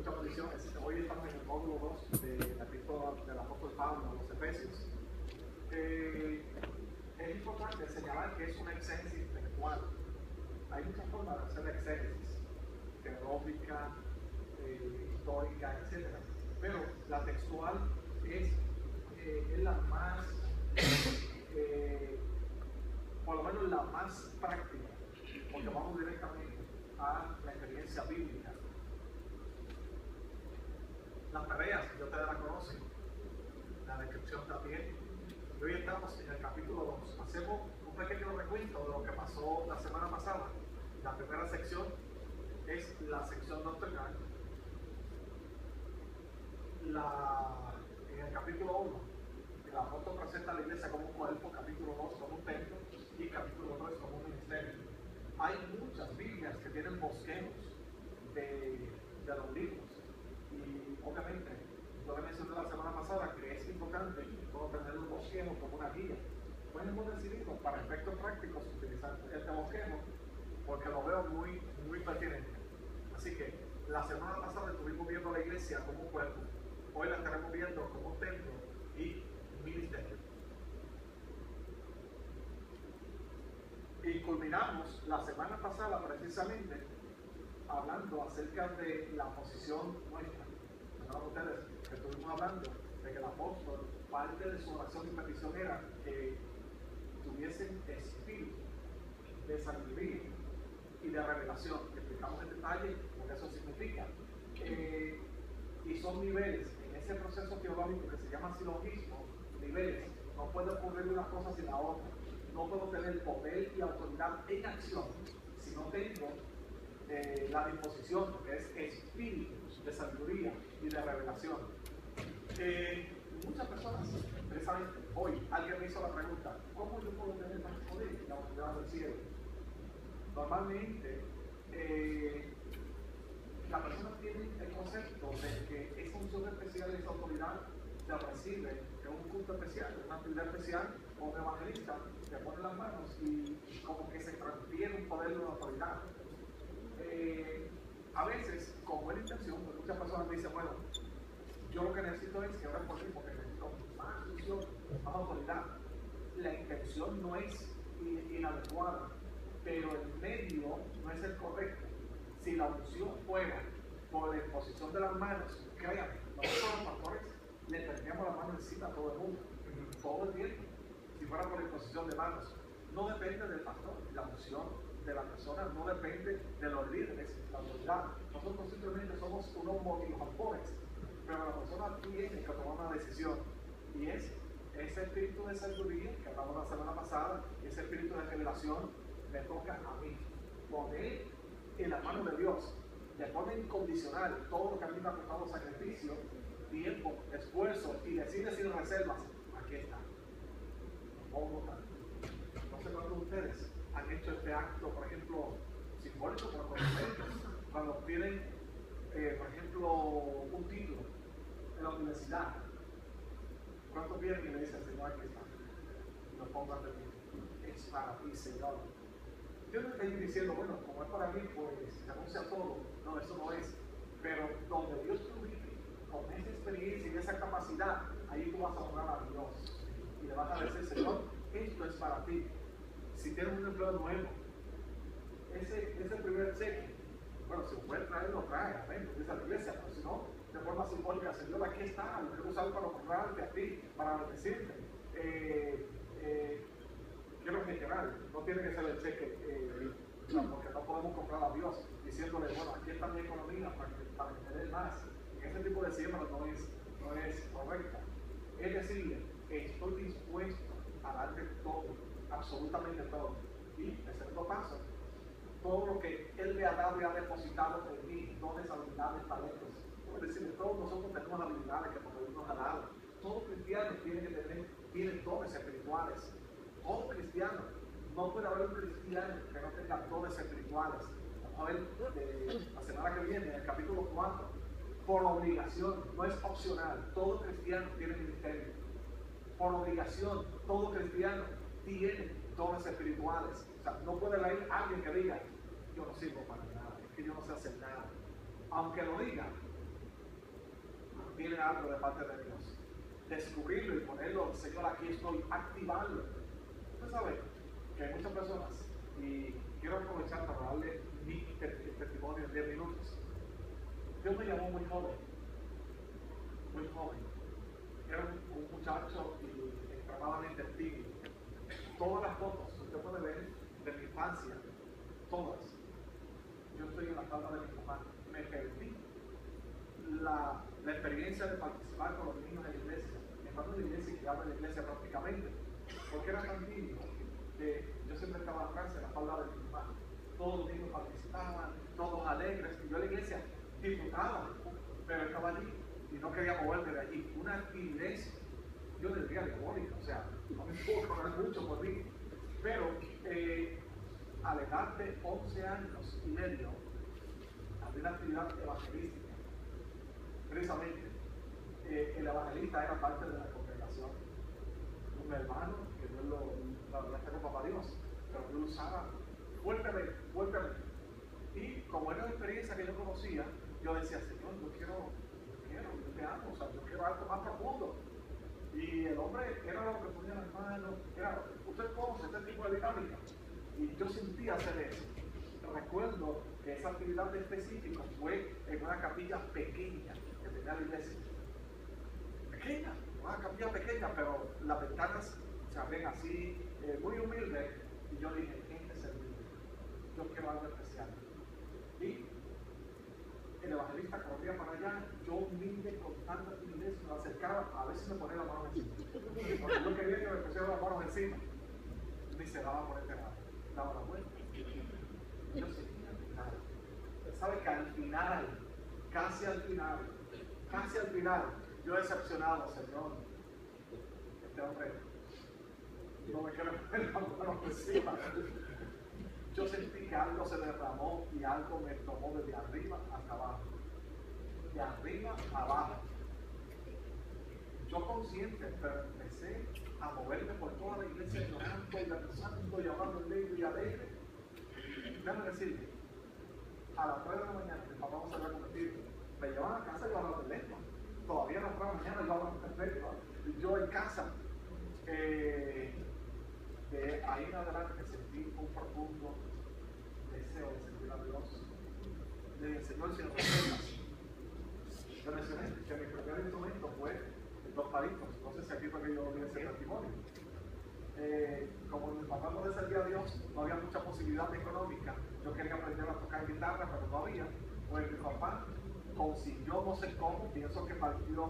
mucha bendición. Hoy estamos en el módulo 2 de la epístola del apóstol Pablo a los Efesios. Es importante señalar que es una exégesis textual. Hay muchas formas de hacer la exégesis, teológica, histórica, etc. Pero la textual es la más, por lo menos la más práctica, porque vamos directamente a la experiencia bíblica. Las tareas, ya ustedes la conocen, la descripción también. Y hoy estamos en el capítulo 2. Hacemos un pequeño recuento de lo que pasó la semana pasada. La primera sección es la sección doctrinal. En el capítulo 1, el apóstol presenta a la iglesia como un cuerpo, capítulo 2 como un templo y capítulo 3 como un ministerio. Hay muchas Biblias que tienen bosquejos de los libros. Y obviamente, yo le mencioné la semana pasada que es importante tener un bosquejo como una guía. Podemos decidir para efectos prácticos utilizar este bosquejo porque lo veo muy pertinente. Así que la semana pasada estuvimos viendo la iglesia como un cuerpo, hoy la estaremos viendo como un templo y ministerio. Y culminamos la semana pasada precisamente hablando acerca de la posición nuestra. ¿Recuerdan ustedes que estuvimos hablando de que el apóstol, parte de su oración y petición era que tuviesen espíritu de sabiduría y de revelación? Explicamos en detalle lo que eso significa. Y son niveles en ese proceso teológico que se llama silogismo, niveles. No puede ocurrir una cosa sin la otra. No puedo tener poder y autoridad en acción si no tengo la disposición, que es espíritu de sabiduría y de revelación. Muchas personas, precisamente hoy, alguien me hizo la pregunta: ¿cómo yo puedo tener más poder y la autoridad del cielo? Normalmente, la persona tiene el concepto de que esa unción especial y esa autoridad se recibe en un culto especial, en una actividad especial, o un evangelista le pone las manos y como que se transfiere un poder de una autoridad. A veces, con buena intención, pues muchas personas me dicen: bueno, yo lo que necesito es que oren por mí porque necesito más unción, más autoridad. La intención no es inadecuada, pero el medio no es el correcto. Si la unción fuera por la exposición de las manos, créanme, nosotros los pastores le tendríamos la mano encima a todo el mundo, todo el tiempo. Si fuera por la exposición de manos, no depende del pastor, la unción de la persona no depende de los líderes, la autoridad. Nosotros simplemente somos unos motivadores, pero la persona tiene que tomar una decisión, y es ese espíritu de sabiduría que hablamos la semana pasada, ese espíritu de revelación me toca a mí. Poner en la mano de Dios, le pone incondicional todo lo que a mí me ha costado sacrificio, tiempo, esfuerzo, y decirle sin reservas: aquí está, no puedo votar. No sé cuántos de ustedes han hecho este acto, por ejemplo, simbólico, pero cuando tienen, por ejemplo, un título en la universidad. ¿Cuántos vienen y le dicen: Señor, aquí está? Y lo pongan de mí. Es para ti, Señor. Yo no estoy diciendo: bueno, como es para mí, pues se anuncia todo. No, eso no es. Pero donde Dios te ubique, con esa experiencia y esa capacidad, ahí tú vas a honrar a Dios. Y le vas a decir: Señor, esto es para ti. Si tienes un empleo nuevo, ese primer cheque, bueno, si puede traer, lo trae, amén, dice la iglesia, pero si no, de forma simbólica: Señor, aquí está, lo quiero usar para honrarte a ti, para bendecirte. Quiero gestionar, no tiene que ser el cheque, porque no podemos comprar a Dios diciéndole: bueno, aquí está mi economía para que me dé más. Ese tipo de siembra no es correcta. Es decirle: estoy dispuesto a darte todo, absolutamente todo. Y el segundo paso, todo lo que Él me ha dado y ha depositado en mí, dones, habilidades, talentos. Es decir, todos nosotros tenemos habilidades que Dios nos ha dado. Todo cristiano tiene dones espirituales. Todo cristiano. No puede haber un cristiano que no tenga dones espirituales. Vamos a ver la semana que viene, en el capítulo 4, por obligación, no es opcional. Todo cristiano tiene ministerio. Por obligación, todo cristiano tiene dones espirituales. O sea, no puede haber alguien que diga: yo no sirvo para nada, es que yo no sé hacer nada. Aunque lo diga, tiene algo de parte de Dios. Descubrirlo y ponerlo, Señor, aquí estoy, activarlo. Usted sabe que hay muchas personas, y quiero aprovechar para darle mi testimonio en 10 minutos. Dios me llamó muy joven. Era un muchacho y extremadamente tímido. Todas las fotos, usted puede ver de mi infancia, todas. Yo estoy en la tabla de mi mamá. Me perdí la experiencia de participar con los niños en la iglesia. Mi hermano de la iglesia y que habla de la iglesia prácticamente. Porque era tan tímido que yo siempre estaba atrás en la tabla de mi mamá. Todos los niños participaban, todos alegres, y yo en la iglesia disfrutaba, pero estaba allí y no quería moverme de allí. Una timidez, yo diría diabólica, o sea, no me puedo correr mucho por mí, pero a la edad de 11 años y medio, había una actividad evangelística. Precisamente, el evangelista era parte de la congregación. Un hermano, que Dios lo había hecho con papá Dios, pero yo lo usaba fuertemente. Y como era una experiencia que yo conocía, yo decía, Señor, yo te amo, o sea, yo quiero algo más profundo. Y el hombre era lo que ponía las manos, usted conoce este tipo de dinámica. Y yo sentía hacer eso. Recuerdo que esa actividad específica fue en una capilla pequeña que tenía la iglesia. Pequeña, una capilla pequeña, pero las ventanas se abren así, muy humilde. Y yo dije, este es el mío. Yo quiero algo especial. Y el evangelista corría para allá, yo humilde con tanta timidez me acercaba, a veces me ponía la mano encima. Porque yo quería que me pusieran las manos encima. Ni se daba por este lado, daba la vuelta. Yo seguía al final. ¿Sabe que al final, casi al final, yo decepcionado, Señor, este hombre no me quiere poner la mano encima? Yo sentí que algo se derramó y algo me tomó desde arriba hasta abajo. De arriba a abajo. Yo consciente, pero empecé a moverme por toda la iglesia llorando y danzando y hablando en medio y alegre. Déjame decirle, a las 3 de la mañana mi papá no se había convertido. Me llevaban a casa y yo hablaba de lengua. Todavía a las 3 de la mañana yo hablaba de lengua. Y yo en casa. De ahí en adelante sentí un profundo deseo de servir a Dios. Le dije, Señor, si no te vengas. Yo mencioné que mi primer instrumento fue los palitos. No sé si aquí fue que yo di ese testimonio. Como mi papá no le servía a Dios, no había mucha posibilidad económica. Yo quería aprender a tocar guitarra, pero no había. Pues mi papá consiguió, no sé cómo, pienso que partió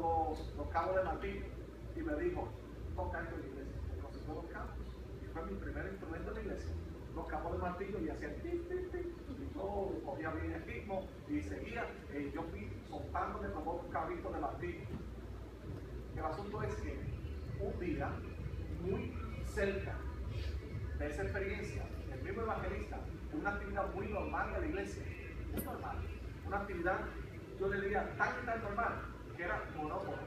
los cabos de martillo y me dijo, toca esto en la iglesia. Me consiguió los cabos. Fue mi primer instrumento en la iglesia, los cabos de martillo, y hacía tic, tic, tic, y yo cogía bien el ritmo y seguía, yo fui soltándome como un cabito de martillo. El asunto es que un día, muy cerca de esa experiencia, el mismo evangelista, en una actividad muy normal de la iglesia, muy normal, una actividad, yo le diría, tan normal, que era monótono,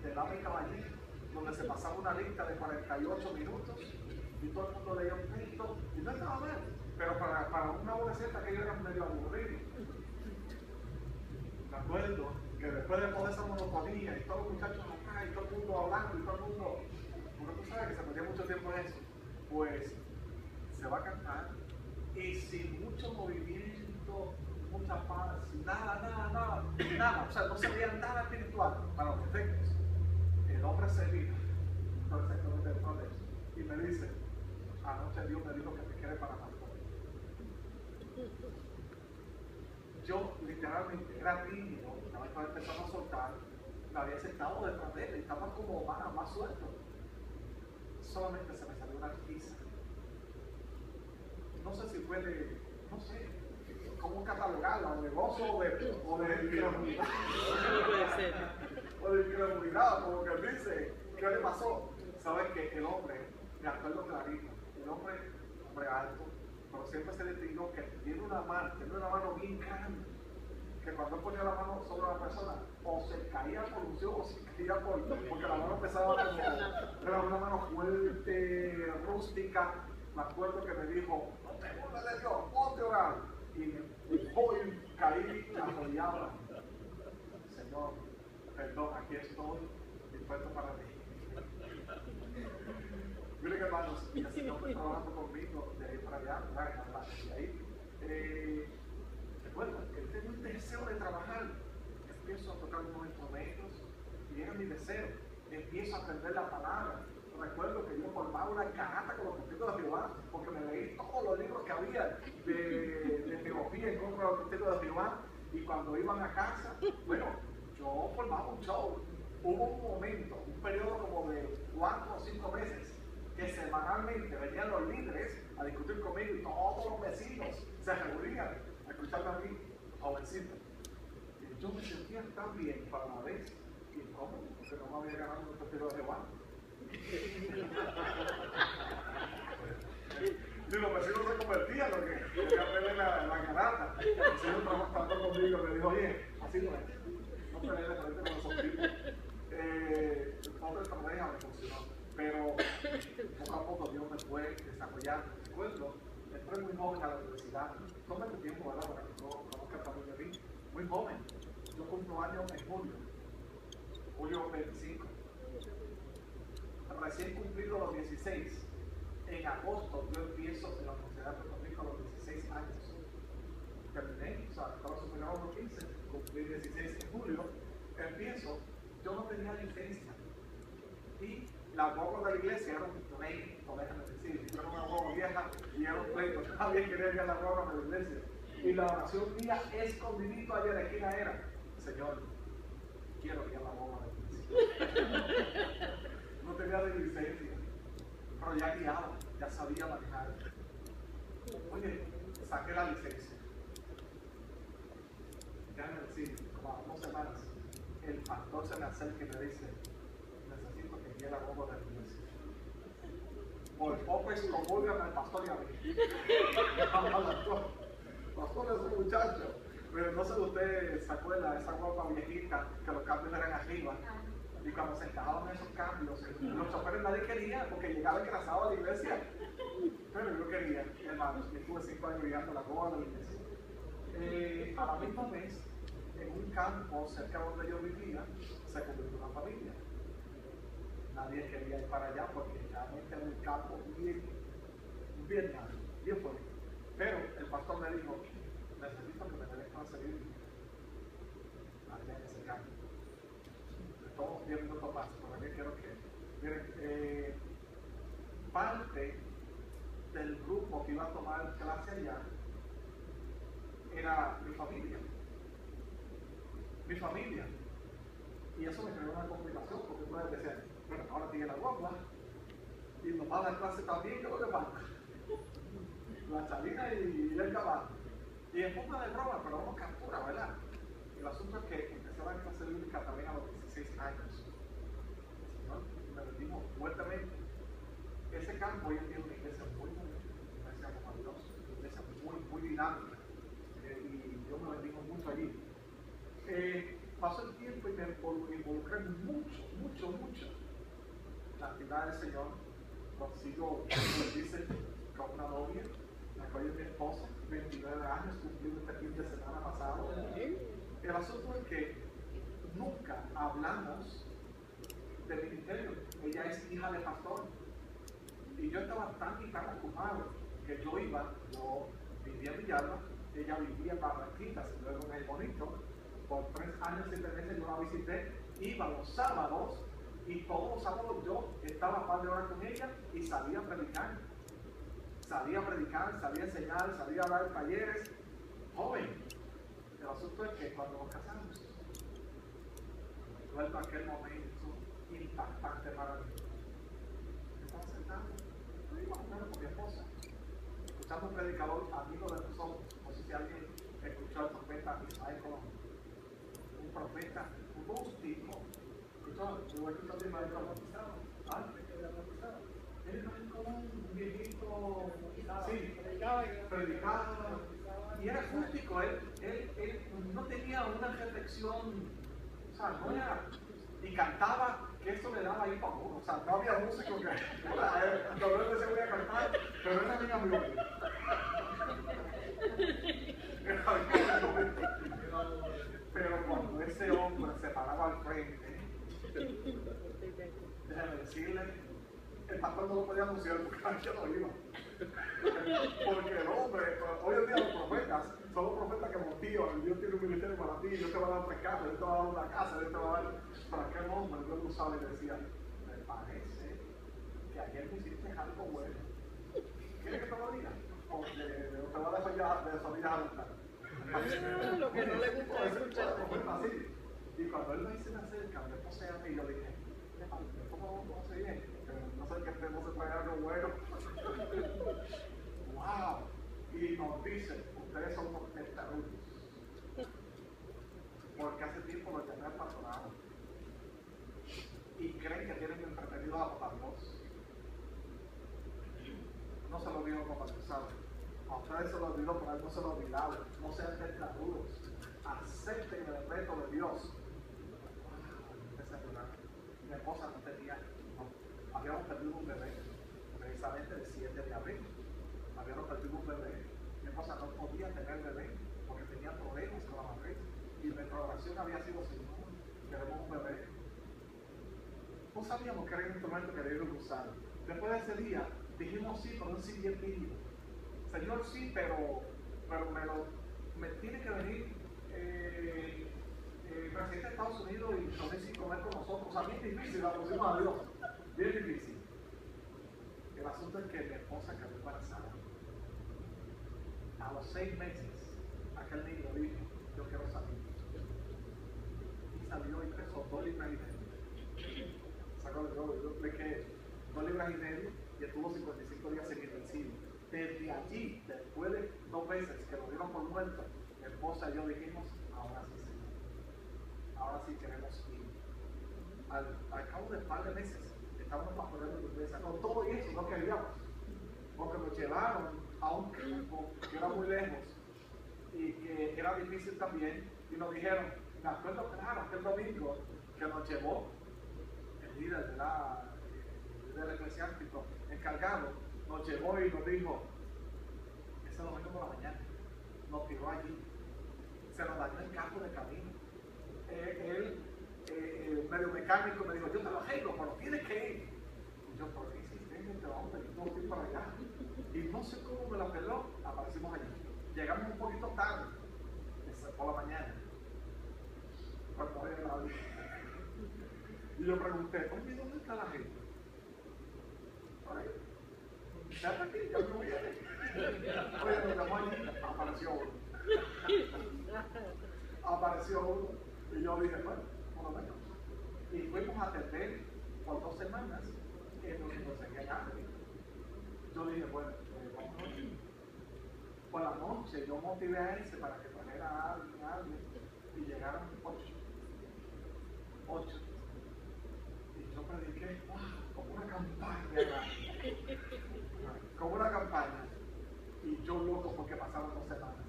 de dama y caballero, donde se pasaba una lista de 48 minutos, y todo el mundo leía un texto, y no estaba mal, pero para una adolescente aquello era medio aburrido. Me acuerdo que después de toda esa monotonía, y todos los muchachos acá, y todo el mundo hablando, y todo el mundo, porque tú sabes que se perdía mucho tiempo en eso, pues se va a cantar, y sin mucho movimiento, mucha paz, nada, o sea, no se veía nada espiritual para los efectos. El hombre se vino, no exactamente detrás de eso, y me dice, anoche Dios me dijo que te quiere para pastor. Yo literalmente era tímido, estaba empezando a soltar, me había sentado detrás de él, estaba como más suelto. Solamente se me salió una risa. No sé si fue no sé, cómo catalogarla, o de gozo o de incredulidad. O de incredulidad, como que dice, ¿qué le pasó? Sabes que el hombre, me acuerdo clarito, el hombre alto, pero siempre se distinguió que tiene una mano bien grande, que cuando él ponía la mano sobre la persona, o se caía por unción o se caía porque la mano pesaba como, era una mano fuerte, rústica. Me acuerdo que me dijo, no te burles de Dios, ponte a orar. Y me empujó y caí arrodillado. Señor, perdón, aquí estoy dispuesto para ti. Miren, hermanos, el Señor fue trabajando conmigo de ahí para allá, y ahí, recuerda, él tenía un deseo de trabajar. Empiezo a tocar unos instrumentos y era mi deseo. Empiezo a aprender la palabra. Recuerdo que yo formaba una carata con los testigos de Jehová, porque me leí todos los libros que había de teología en contra de los testigos de Jehová. Y cuando iban a casa, bueno, yo formaba un show. Hubo un momento, un periodo como de 4 o 5 meses, que semanalmente venían los líderes a discutir conmigo y todos los vecinos se reunían a escucharme a mí, jovencito. Y yo me sentía tan bien para la vez, y cómo, porque no me había ganado un testigo de Jehová. Y los vecinos se convertían, lo que querían ver la garata. El Señor trabajando conmigo me dijo, oye, así no es. No pelees de frente con esos tipos. Otra estrategia me funcionó. Pero poco a poco Dios me fue desarrollando. Recuerdo, entré muy joven a la universidad. Toma tu tiempo, ¿verdad? Para que no conozcas también de mí. Muy joven. Yo cumplo años en julio 25. Recién cumplido los 16. En agosto yo empiezo en la Universidad de Puerto Rico a los 16 años. Terminé, o sea, estaba superado los 15, cumplí 16 en julio. Empiezo, yo no tenía licencia. Y la guagua de la iglesia era un pleito, déjame decir. Yo era una guagua vieja y era un pleito. Nadie quería ir a la guagua de la iglesia. Y la oración mía escondidito allá en la esquina era: Señor, quiero ir a la guagua de la iglesia. No tenía licencia, pero ya guiaba, ya sabía manejar. Oye, saqué la licencia. Déjame decir, como a 2 semanas, el pastor se me acerca y me dice: necesito que guíe la guagua de la iglesia. Por poco excomulgan al pastor y a mí. Pastor es un muchacho. Pero no sé si usted se acuerda de esa guagua viejita que los cambios eran arriba. Y cuando se encajaban esos cambios, los choferes nadie quería porque llegaba engrasado a la iglesia. Pero yo quería, hermanos, yo estuve 5 años guiando la guagua de la iglesia. A la misma vez, en un campo cerca de donde yo vivía, se convirtió una familia. Nadie quería ir para allá porque realmente era un campo bien grande, bien fuerte. Pero el pastor me dijo: necesito que me den transferir allá en ese campo. Todos 10 minutos más, por aquí quiero que miren, parte del grupo que iba a tomar clase allá era mi familia. Mi familia. Y eso me creó una complicación, porque ustedes decían: bueno, ahora tiene la guagua y nos va a dar clase también, ¿qué es lo que falta? La chalina y el caballo. Y en forma de broma, pero uno captura, ¿verdad? El asunto es que empecé a dar clase bíblica también a los 16 años. El Señor me bendijo fuertemente. Ese campo hoy en día es una iglesia muy bonita, una iglesia maravillosa, una iglesia muy dinámica. Y Dios me bendijo mucho allí. Pasó el tiempo y me involucré mucho en la actividad del Señor. Consigo, como dice, con una novia, la cual es mi esposa, 29 años, cumplido este fin de semana pasado. El asunto es que nunca hablamos de ministerio. Ella es hija de pastor. Y yo estaba tan ocupado que yo vivía en Villalba, ella vivía en Barranquitas, luego en El Bonito. Por 3 años y 3 meses yo la visité, iba los sábados y todos los sábados yo estaba a par de horas con ella y salía a predicar. Salía a enseñar, salía a dar talleres. Joven. El asunto es que cuando nos casamos, recuerdo aquel momento impactante para mí. Estaba sentado, yo iba a comer con mi esposa, escuchando un predicador amigo de nosotros. No sé si alguien escuchó al profeta Ismael Colón. Un profeta rústico. Yo escuché a Ismael Colón bautizado. Antes que era bautizado. Él era un viejito, sí, predicaba. Y era rústico. Él no tenía una reflexión, o sea, no era. Y cantaba, que eso le daba ahí para uno. O sea, no había músico que. No se voy a cantar, pero era mi amigo. Pero cuando ese hombre se paraba al frente decirle, el pastor no lo podía anunciar porque ya no iba. Porque el hombre, hoy en día los profetas son los profetas que motivan. Dios tiene un ministerio para ti, Dios te va a dar 3 casas, Dios te va a dar una casa, Dios te va a dar. Para aquel hombre, Dios lo sabe y decía, me parece que ayer me hiciste algo bueno. ¿Quieres que te lo diga? O te va a dejar de sonillas a altar. Lo que no le gusta escuchar. Así. Y cuando él me acerca, me puse a mí y yo dije, ¿cómo vamos a seguir? No sé que no se trae algo bueno. ¡Wow! Y nos dice, ustedes son unos testarudos. Porque hace tiempo los llamé al pastorado. Y creen que tienen entretenidos a papá Dios. No se lo digo como pastor. A ustedes se lo olvidó, pero a él no se lo olvidaba. No sean testarudos. Acepten el reto de Dios. Mi esposa no tenía, habíamos perdido un bebé, precisamente el 7 de abril. Habíamos perdido un bebé. Mi esposa no podía tener bebé porque tenía problemas con la matriz. Y nuestra oración había sido: Señor, queremos un bebé. No sabíamos que era un instrumento que debíamos usar. Después de ese día, dijimos sí, pero un sí bien tímido. Señor, sí, pero me tiene que venir el presidente de Estados Unidos y no sé si comer con nosotros. O sea, bien difícil, la pusimos a Dios. Bien difícil. El asunto es que mi esposa quedó embarazada. A los 6 meses, aquel niño dijo: yo quiero salir. Y salió y pesó 2 libras y medio. Sacó de yo le quedé 2 libras y medio y estuvo 55 días en intensivo. Desde allí, después de 2 veces que lo dieron por muerto, mi esposa y yo dijimos: ahora sí, Señor. Ahora sí queremos ir. Al cabo de un par de meses, estábamos pastoreando la iglesia. Con todo eso no queríamos, porque nos llevaron a un campo que era muy lejos y que era difícil también. Y nos dijeron, me acuerdo claro, aquel domingo que nos llevó el líder del eclesiástico encargado, nos llevó y nos dijo: ese domingo por la mañana, nos tiró allí, se nos dañó el campo de camino. Él, medio mecánico, me dijo: yo te lo arreglo, pero tienes que ir. Y yo: ¿por qué insistente este hombre? Yo tengo que ir para allá. Y no sé cómo me la peló, aparecimos allí. Llegamos un poquito tarde, por la mañana, cuando había nadie. Y yo pregunté: oye, ¿dónde está la gente? Por ahí. Ya está aquí, ya no viene. Oye, nos llamó allí, apareció uno. Apareció uno. Y yo dije: bueno, por lo menos. Y fuimos a atender por 2 semanas en donde nos seguían hambre. Yo dije: bueno, vamos a ver. Por la noche yo motivé a ese para que trajera a alguien, y llegaron 8. Y yo prediqué, como una campaña, como una campaña. Y yo loco porque pasaron 2 semanas.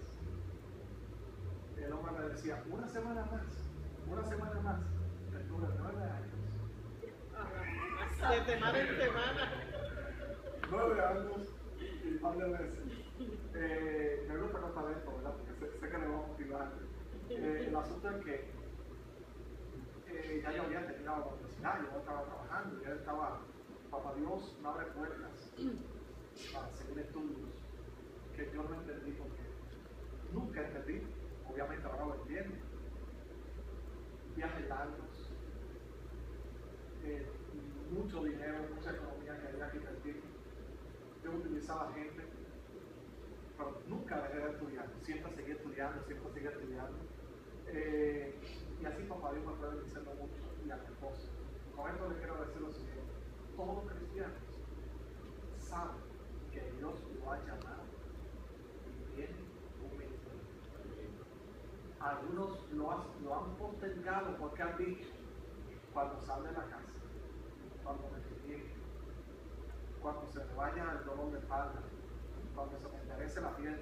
El hombre me decía: una semana más. Estuve 9 años. De semana en semana. 9 años y un par de veces. Me gusta contar esto, ¿verdad? Porque sé que le va a motivar. El asunto es que ya yo había terminado la universidad, yo estaba trabajando, ya estaba, papá Dios me abre puertas para seguir estudios que yo no entendí, porque nunca entendí. Obviamente ahora lo entiendo. Viajes largos, mucho dinero, mucha economía que había que invertir. Yo utilizaba gente, pero nunca dejé de estudiar. Siempre seguí estudiando. Y así papá Dios me fue bendiciendo mucho, y a mi esposa. Con esto le quiero decir lo siguiente: todos los cristianos saben que Dios lo ha llamado y tiene un ministerio. Algunos lo han postergado porque han dicho: cuando salga de la casa, cuando me critique, cuando se me vaya el dolor de espalda, cuando se me enderece la piel,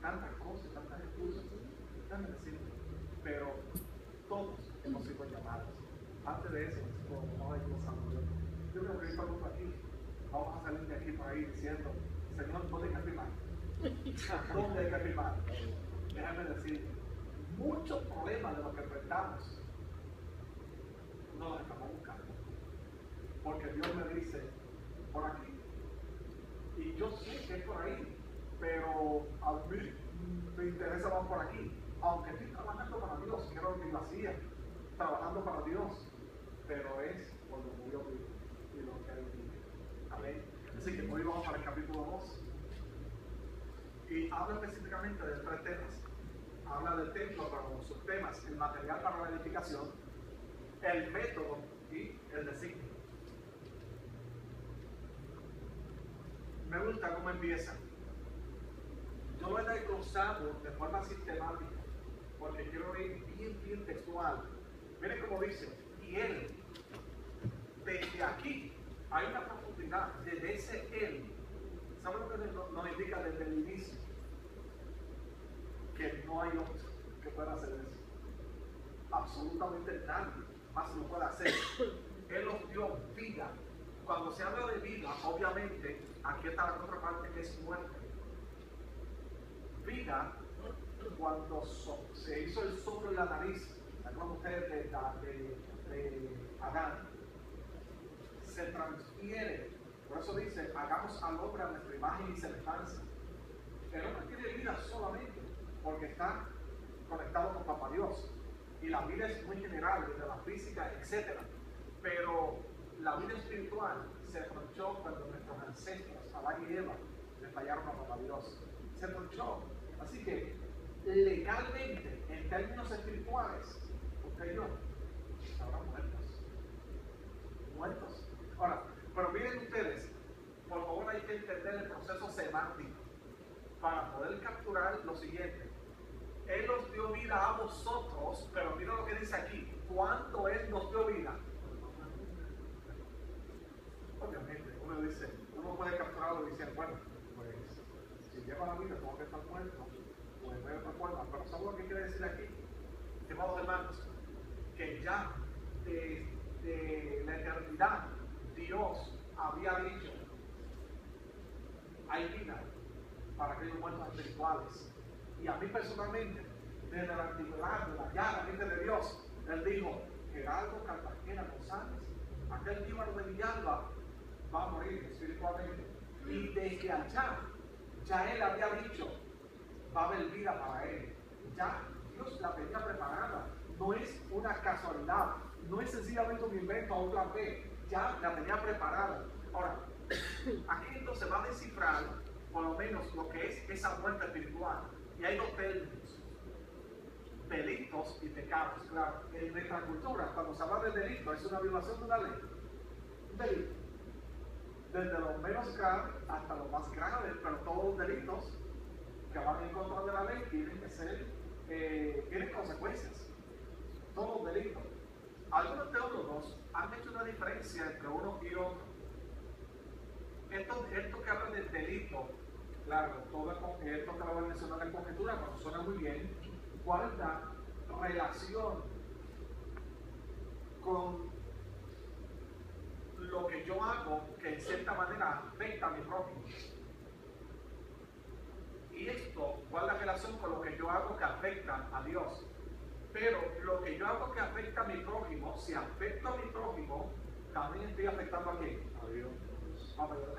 tantas cosas, tantas excusas. Déjame decirte, pero todos hemos sido llamados. Antes de eso, como no hay cosa, yo creo que hay algo aquí. Vamos a salir de aquí por ahí diciendo: Señor, ¿dónde hay que firmar? ¿Dónde hay que firmar? Déjame decir, muchos problemas de los que enfrentamos no los estamos buscando. porque Dios me dice, por aquí. Y yo sé que es por ahí, pero a mí me interesa más por aquí. Aunque estoy trabajando para Dios, quiero mi vacía, trabajando para Dios, pero es por lo que Dios vive y lo que Él vive. Amén. Así que hoy vamos para el capítulo 2. Y habla específicamente de 3 temas. Habla del templo con sus temas, el material para la edificación, el método y el designio. Me gusta cómo empieza. Yo lo he desglosado de forma sistemática, porque quiero ir bien textual. Miren cómo dice, y Él, desde aquí, hay una profundidad, desde ese Él. ¿Saben lo que nos indica desde el inicio? Que no hay otro que pueda hacer eso. Absolutamente nadie más lo puede hacer. Él nos dio vida. Cuando se habla de vida, obviamente, aquí está la contraparte que es muerte. Vida, cuando se hizo el soplo en la nariz, ¿recuerdan ustedes de Adán? Se transfiere. Por eso dice, hagamos al hombre a nuestra imagen y semejanza. El hombre tiene vida solamente porque está conectado con Papá Dios. Y la vida es muy general, desde la física, etc. Pero la vida espiritual se tronchó cuando nuestros ancestros, Adán y Eva, le fallaron a Papá Dios. Se tronchó. Así que, legalmente, en términos espirituales, usted y yo estarán muertos. Muertos. Ahora, pero miren ustedes, por favor hay que entender el proceso semántico para poder capturar lo siguiente. Él nos dio vida a vosotros, pero mira lo que dice aquí. ¿Cuánto Él nos dio vida? Obviamente, uno puede capturarlo y decir, bueno, pues si lleva la vida, tengo que estar muerto, pues de otra forma. Pero ¿sabes lo que quiere decir aquí? Estimados hermanos, que ya de la eternidad Dios había dicho, hay vida para aquellos muertos espirituales. Y a mí personalmente, desde la antigüedad, ya la mente de Dios, Él dijo, Gerardo Cartagena González, aquel íbaro de Villalba, va a morir espiritualmente. Y desde allá, ya Él había dicho, va a haber vida para Él. Ya Dios la tenía preparada. No es una casualidad, no es sencillamente un invento o un plan B, ya la tenía preparada. Ahora, aquí entonces va a descifrar por lo menos lo que es esa muerte espiritual. Y hay 2 términos, delitos y pecados. Claro, en nuestra cultura, cuando se habla de delito, es una violación de una ley. Un delito. Desde lo menos grave hasta lo más grave, pero todos los delitos que van en contra de la ley tienen que ser, tienen consecuencias. Todos los delitos. Algunos teólogos han hecho una diferencia entre uno y otro. Esto que habla de delito, claro, todo esto que lo voy a mencionar en conjetura, pero suena muy bien. Guarda relación con lo que yo hago que en cierta manera afecta a mi prójimo. Y esto guarda relación con lo que yo hago que afecta a Dios. Pero lo que yo hago que afecta a mi prójimo, si afecto a mi prójimo, también estoy afectando a quién? A Dios.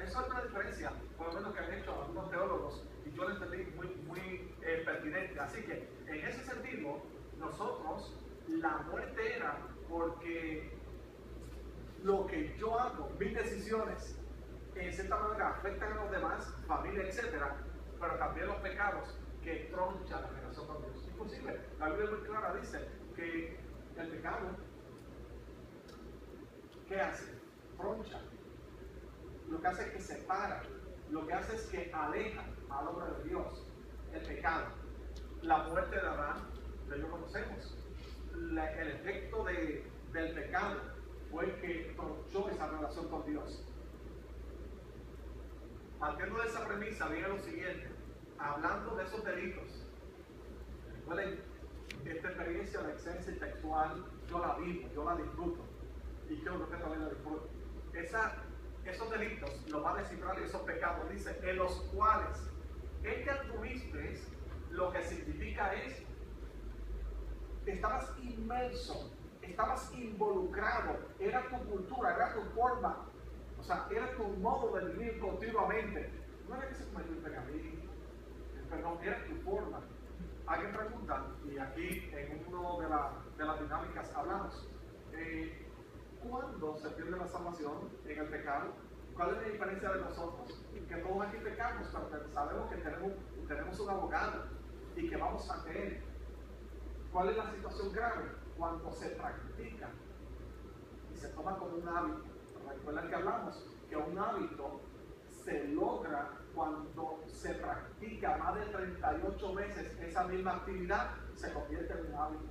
Eso es una diferencia, por lo menos que han hecho algunos teólogos, y yo lo entendí muy pertinente. Así que, en ese sentido, nosotros, la muerte era porque lo que yo hago, mis decisiones, en cierta manera afectan a los demás, familia, etc., pero también los pecados que tronchan la relación con Dios. Inclusive, la Biblia muy clara dice que el pecado, ¿qué hace? Troncha. Lo que hace es que separa, lo que hace es que aleja al hombre de Dios. El pecado, la muerte de Adán, que lo conocemos. El efecto del pecado fue el que tronchó esa relación con Dios. Partiendo de esa premisa, viene lo siguiente, hablando de esos delitos. Recuerden, esta experiencia de exceso textual, yo la vivo, yo la disfruto, y quiero que usted también la disfrute. Esos delitos los va a descifrar, esos pecados, dice, en los cuales el que tuviste, lo que significa es, estabas inmerso estabas involucrado, era tu cultura, era tu forma, o sea, era tu modo de vivir continuamente. No era que se cometió un pecadillo, perdón, era tu forma. Hay que preguntar, y aquí en una de las dinámicas hablamos, ¿cuándo se pierde la salvación en el pecado? ¿Cuál es la diferencia de nosotros? Que todos aquí pecamos, pero sabemos que tenemos un abogado y que vamos ante él. ¿Cuál es la situación grave? Cuando se practica y se toma como un hábito. Recuerden que hablamos que un hábito se logra cuando se practica más de 38 veces esa misma actividad, se convierte en un hábito.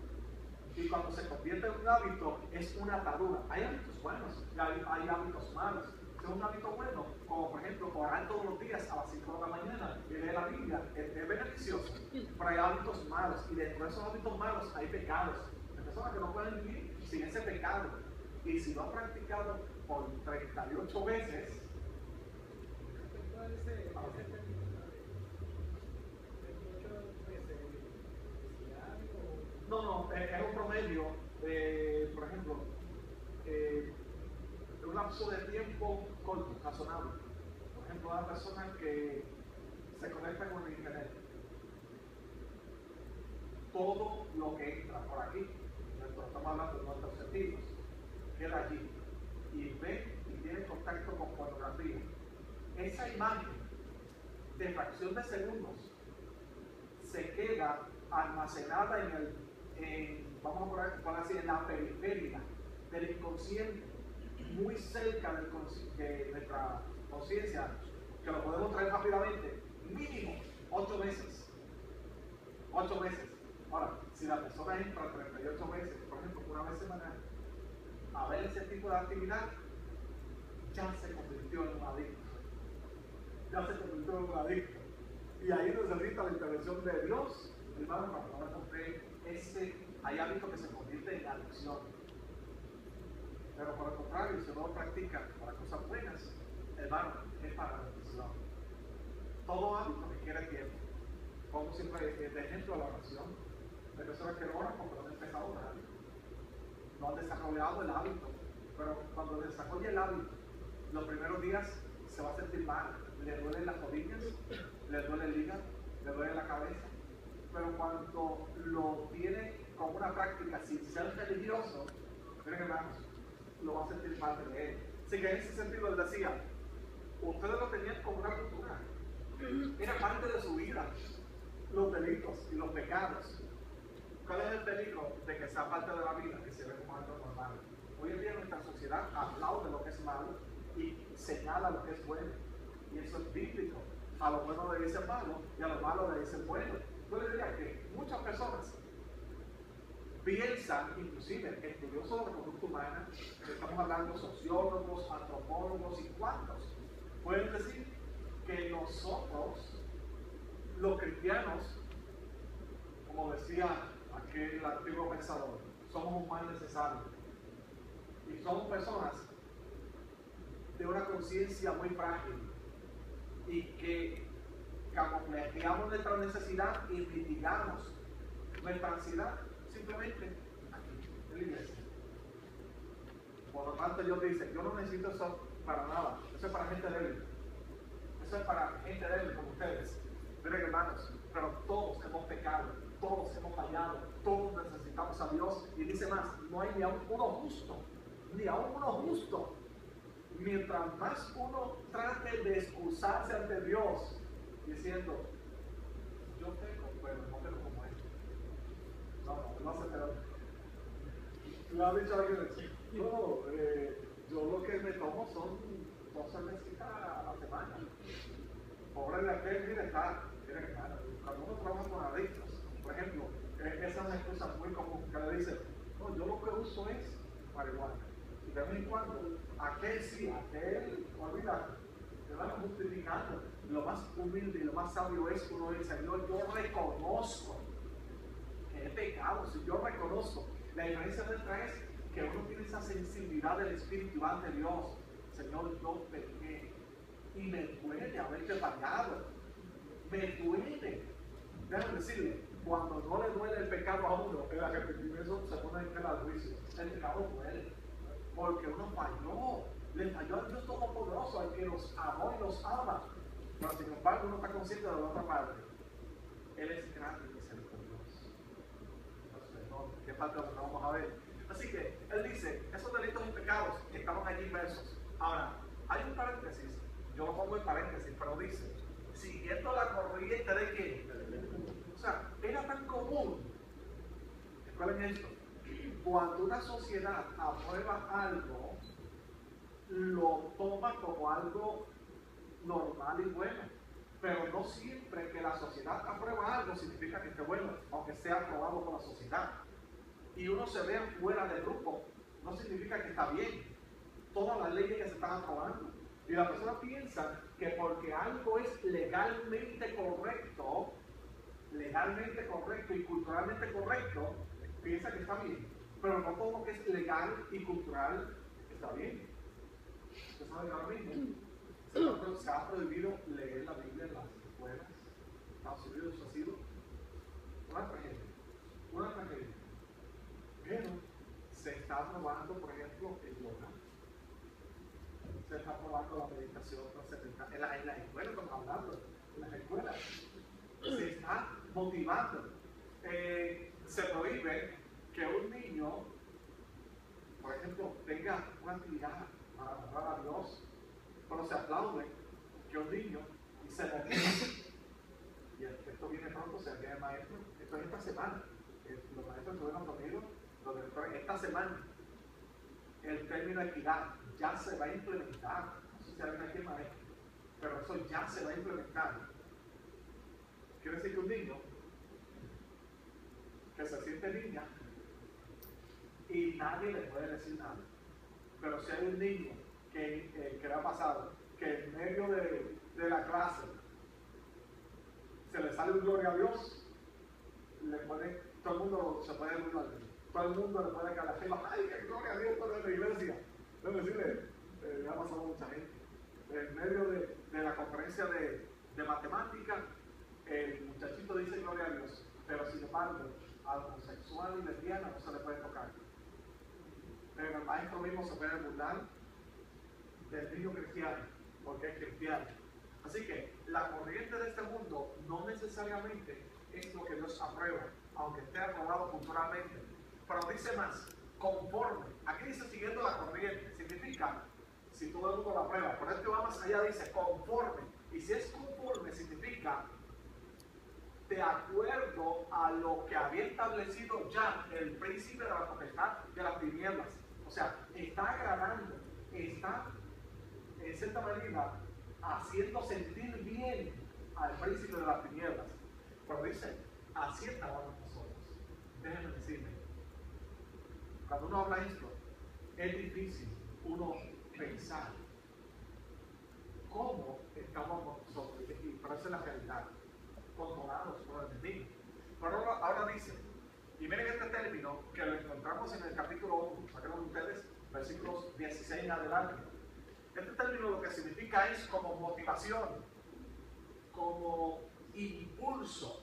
Y cuando se convierte en un hábito, es una atadura. Hay hábitos buenos y hay hábitos malos. Si es un hábito bueno, como por ejemplo orar todos los días a las 5 de la mañana y leer la Biblia, es beneficioso. Pero hay hábitos malos, y dentro de esos hábitos malos hay pecados. Hay personas que no pueden vivir sin ese pecado. Y si lo han practicado por 38 veces, no, es un promedio, por ejemplo, de un lapso de tiempo corto, razonable. Por ejemplo, una persona que se conecta con el internet. Todo lo que entra por aquí, estamos hablando de nuestros sentidos, queda allí y ve y tiene contacto con pornografía. Esa imagen de fracción de segundos se queda almacenada vamos a poner así, en la periferia del inconsciente, muy cerca de nuestra conciencia, que lo podemos traer rápidamente, mínimo 8 meses. 8 meses. Ahora, si la persona entra 38 veces, por ejemplo, una vez semanal, a ver ese tipo de actividad, ya se convirtió en un adicto. Ya se convirtió en un adicto. Y ahí necesita la intervención de Dios, hermano, para poder romper hay hábitos que se convierten en adicción. Pero por el contrario, si uno lo practica para cosas buenas, hermano, es para la bendición. Todo hábito requiere tiempo. Como siempre, de ejemplo, la oración. Hay personas que no oran porque no han empezado un hábito. No han desarrollado el hábito. Pero cuando desarrolla el hábito, los primeros días se va a sentir mal. Le duelen las rodillas, le duele el hígado, le duele la cabeza. Pero cuando lo tiene como una práctica sin ser religioso, miren hermanos, lo va a sentir parte de él. Así que en ese sentido él decía, ustedes lo tenían como una cultura. Era parte de su vida. Los delitos y los pecados. ¿Cuál es el peligro de que sea parte de la vida, que se ve como algo normal? Hoy en día nuestra sociedad aplaude lo que es malo y señala lo que es bueno. Y eso es bíblico. A lo bueno le dicen malo y a lo malo le dicen bueno. Yo le diría que muchas personas piensan, inclusive estudiosos de la conducta humana, estamos hablando sociólogos, antropólogos y cuantos, pueden decir que nosotros, los cristianos, como decía aquel antiguo pensador, somos un mal necesario. Y somos personas de una conciencia muy frágil y que camuflajeamos nuestra necesidad y mitigamos nuestra ansiedad simplemente aquí, en la iglesia. Por lo tanto, Dios dice, yo no necesito eso para nada. Eso es para gente débil. Eso es para gente débil como ustedes. Miren hermanos, pero todos hemos pecado, todos hemos fallado, todos necesitamos a Dios. Y dice más, no hay ni aún uno justo, ni aún uno justo. Mientras más uno trate de excusarse ante Dios, diciendo, yo peco, pero no peco como él. No se pero le ha dicho a alguien, no, yo lo que me tomo son 2 cervecitas a la semana. Pobre de aquel, mire, hermano, cuando uno trabaja con adictos, por ejemplo, esa es una excusa muy común, que le dicen, no, yo lo que uso es marihuana. Y de vez en cuando, aquel sí, aquel, olvídate, te van justificando. Lo más humilde y lo más sabio es que uno dice, Señor, yo reconozco que he pecado, si yo reconozco. La diferencia nuestra es que uno tiene esa sensibilidad del Espíritu ante Dios. Señor, yo pequé y me duele haberte fallado. Me duele. Déjame decirle, cuando no le duele el pecado a uno, el arrepentimiento se pone en tela de juicio. el pecado duele, porque uno falló, le falló al Dios Todopoderoso, al que nos amó y nos ama. Pero sin embargo uno está consciente de la otra parte. Él es grande y misericordioso. Entonces, no, ¿qué parte no vamos a ver? Así que él dice, esos delitos y pecados estaban allí inmersos. Ahora, hay un paréntesis, yo lo pongo en paréntesis, pero dice, siguiendo la corriente de qué? O sea, era tan común. Recuerden esto, cuando una sociedad aprueba algo, lo toma como algo normal y bueno. Pero no siempre que la sociedad aprueba algo significa que esté bueno, aunque sea aprobado por la sociedad. Y uno se vea fuera del grupo, no significa que está bien. Todas las leyes que se están aprobando. Y la persona piensa que porque algo es legalmente correcto y culturalmente correcto, piensa que está bien. Pero no todo lo que es legal y cultural está bien. Usted sabe que ahora mismo se ha prohibido leer la Biblia en las escuelas. Estados Unidos ha sido una tragedia. Pero se está aprobando, por ejemplo, el yoga. Se está aprobando la meditación trascendental. En las escuelas, estamos hablando, en las escuelas. Se está motivando. Se prohíbe que un niño, por ejemplo, tenga una actividad para honrar a Dios, pero se aplaude que un niño se motive. Y esto viene pronto, se viene el maestro. Esto es esta semana. Los maestros estuvieron conmigo. Esta semana el término equidad ya se va a implementar. No sé si alguien aquí es maestro, pero eso ya se va a implementar. Quiere decir que un niño que se siente niña y nadie le puede decir nada, pero si hay un niño que le ha pasado que en medio de la clase se le sale un gloria a Dios, todo el mundo se puede reír al niño. Todo el mundo le puede caer arriba, ¡ay, qué gloria a Dios por la iglesia! Debo decirle, le ha pasado a mucha gente. En medio de la conferencia de matemáticas, el muchachito dice gloria a Dios, pero sin embargo, al homosexual y lesbiana no se le puede tocar. Pero el maestro mismo se puede burlar del niño cristiano, porque es cristiano. Así que la corriente de este mundo no necesariamente es lo que Dios aprueba, aunque esté aprobado culturalmente. Pero dice más, conforme. Aquí dice siguiendo la corriente, significa si todo el mundo lo aprueba. Por esto va más allá, dice conforme. Y si es conforme, significa de acuerdo a lo que había establecido ya el príncipe de la potestad de las tinieblas. O sea, está agradando, está en cierta manera haciendo sentir bien al príncipe de las tinieblas. Pero dice, así estábamos nosotros. Déjenme decirme. Cuando uno habla esto, es difícil uno pensar cómo estamos nosotros, y por eso es la realidad, controlados por el enemigo. Pero ahora dice, y miren este término que lo encontramos en el capítulo 1, saquen ustedes, versículos 16 en adelante. Este término lo que significa es como motivación, como impulso.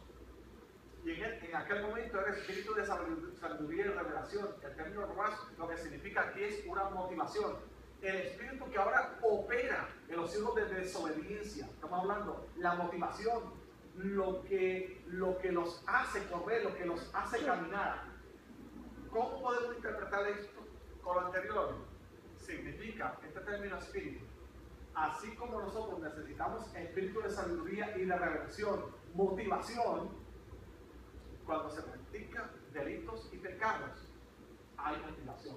Y en aquel momento era espíritu de sabiduría y revelación. El término romás lo que significa aquí es una motivación. El espíritu que ahora opera en los hijos de desobediencia. Estamos hablando, la motivación, lo que los hace correr, lo que los hace caminar. ¿Cómo podemos interpretar esto con lo anterior? Significa, este término espíritu, así como nosotros necesitamos espíritu de sabiduría y de revelación, motivación. Cuando se practican delitos y pecados, hay motivación.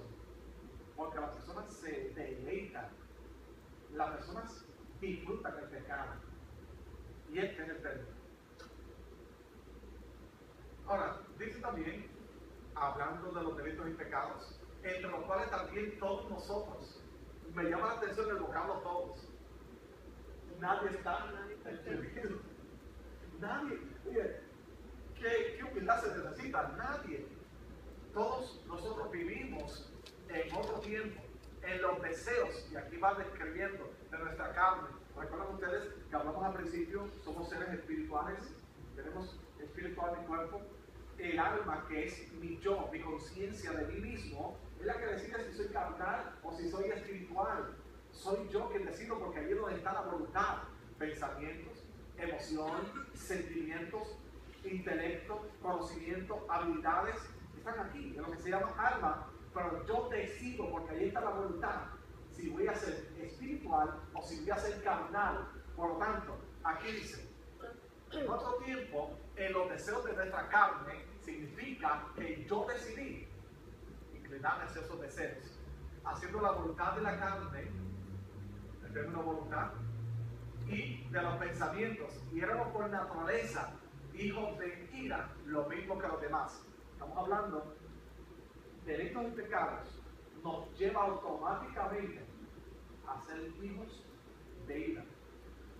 Porque las personas se deleitan, las personas disfrutan el pecado. Y este es el término. Ahora, dice también, hablando de los delitos y pecados, entre los cuales también todos nosotros, me llama la atención el vocablo todos. Nadie está excluido. Nadie. Oye, ¿qué humildad se necesita? Nadie. Todos nosotros vivimos en otro tiempo, en los deseos, y aquí va describiendo de nuestra carne. Recuerdan ustedes que hablamos al principio, somos seres espirituales, tenemos espiritual en mi cuerpo. El alma, que es mi yo, mi conciencia de mí mismo, es la que soy yo quien decido porque ahí es donde está la voluntad. Pensamientos, emoción, sentimientos, intelecto, conocimiento, habilidades, están aquí, en lo que se llama alma, pero yo decido porque ahí está la voluntad, si voy a ser espiritual o si voy a ser carnal. Por lo tanto, aquí dice, en otro tiempo, en los deseos de nuestra carne, significa que yo decidí inclinarme hacia esos deseos, haciendo la voluntad de la carne, el término voluntad, y de los pensamientos, y éramos por naturaleza hijos de ira, lo mismo que los demás. Estamos hablando de delitos y pecados, nos lleva automáticamente a ser hijos de ira.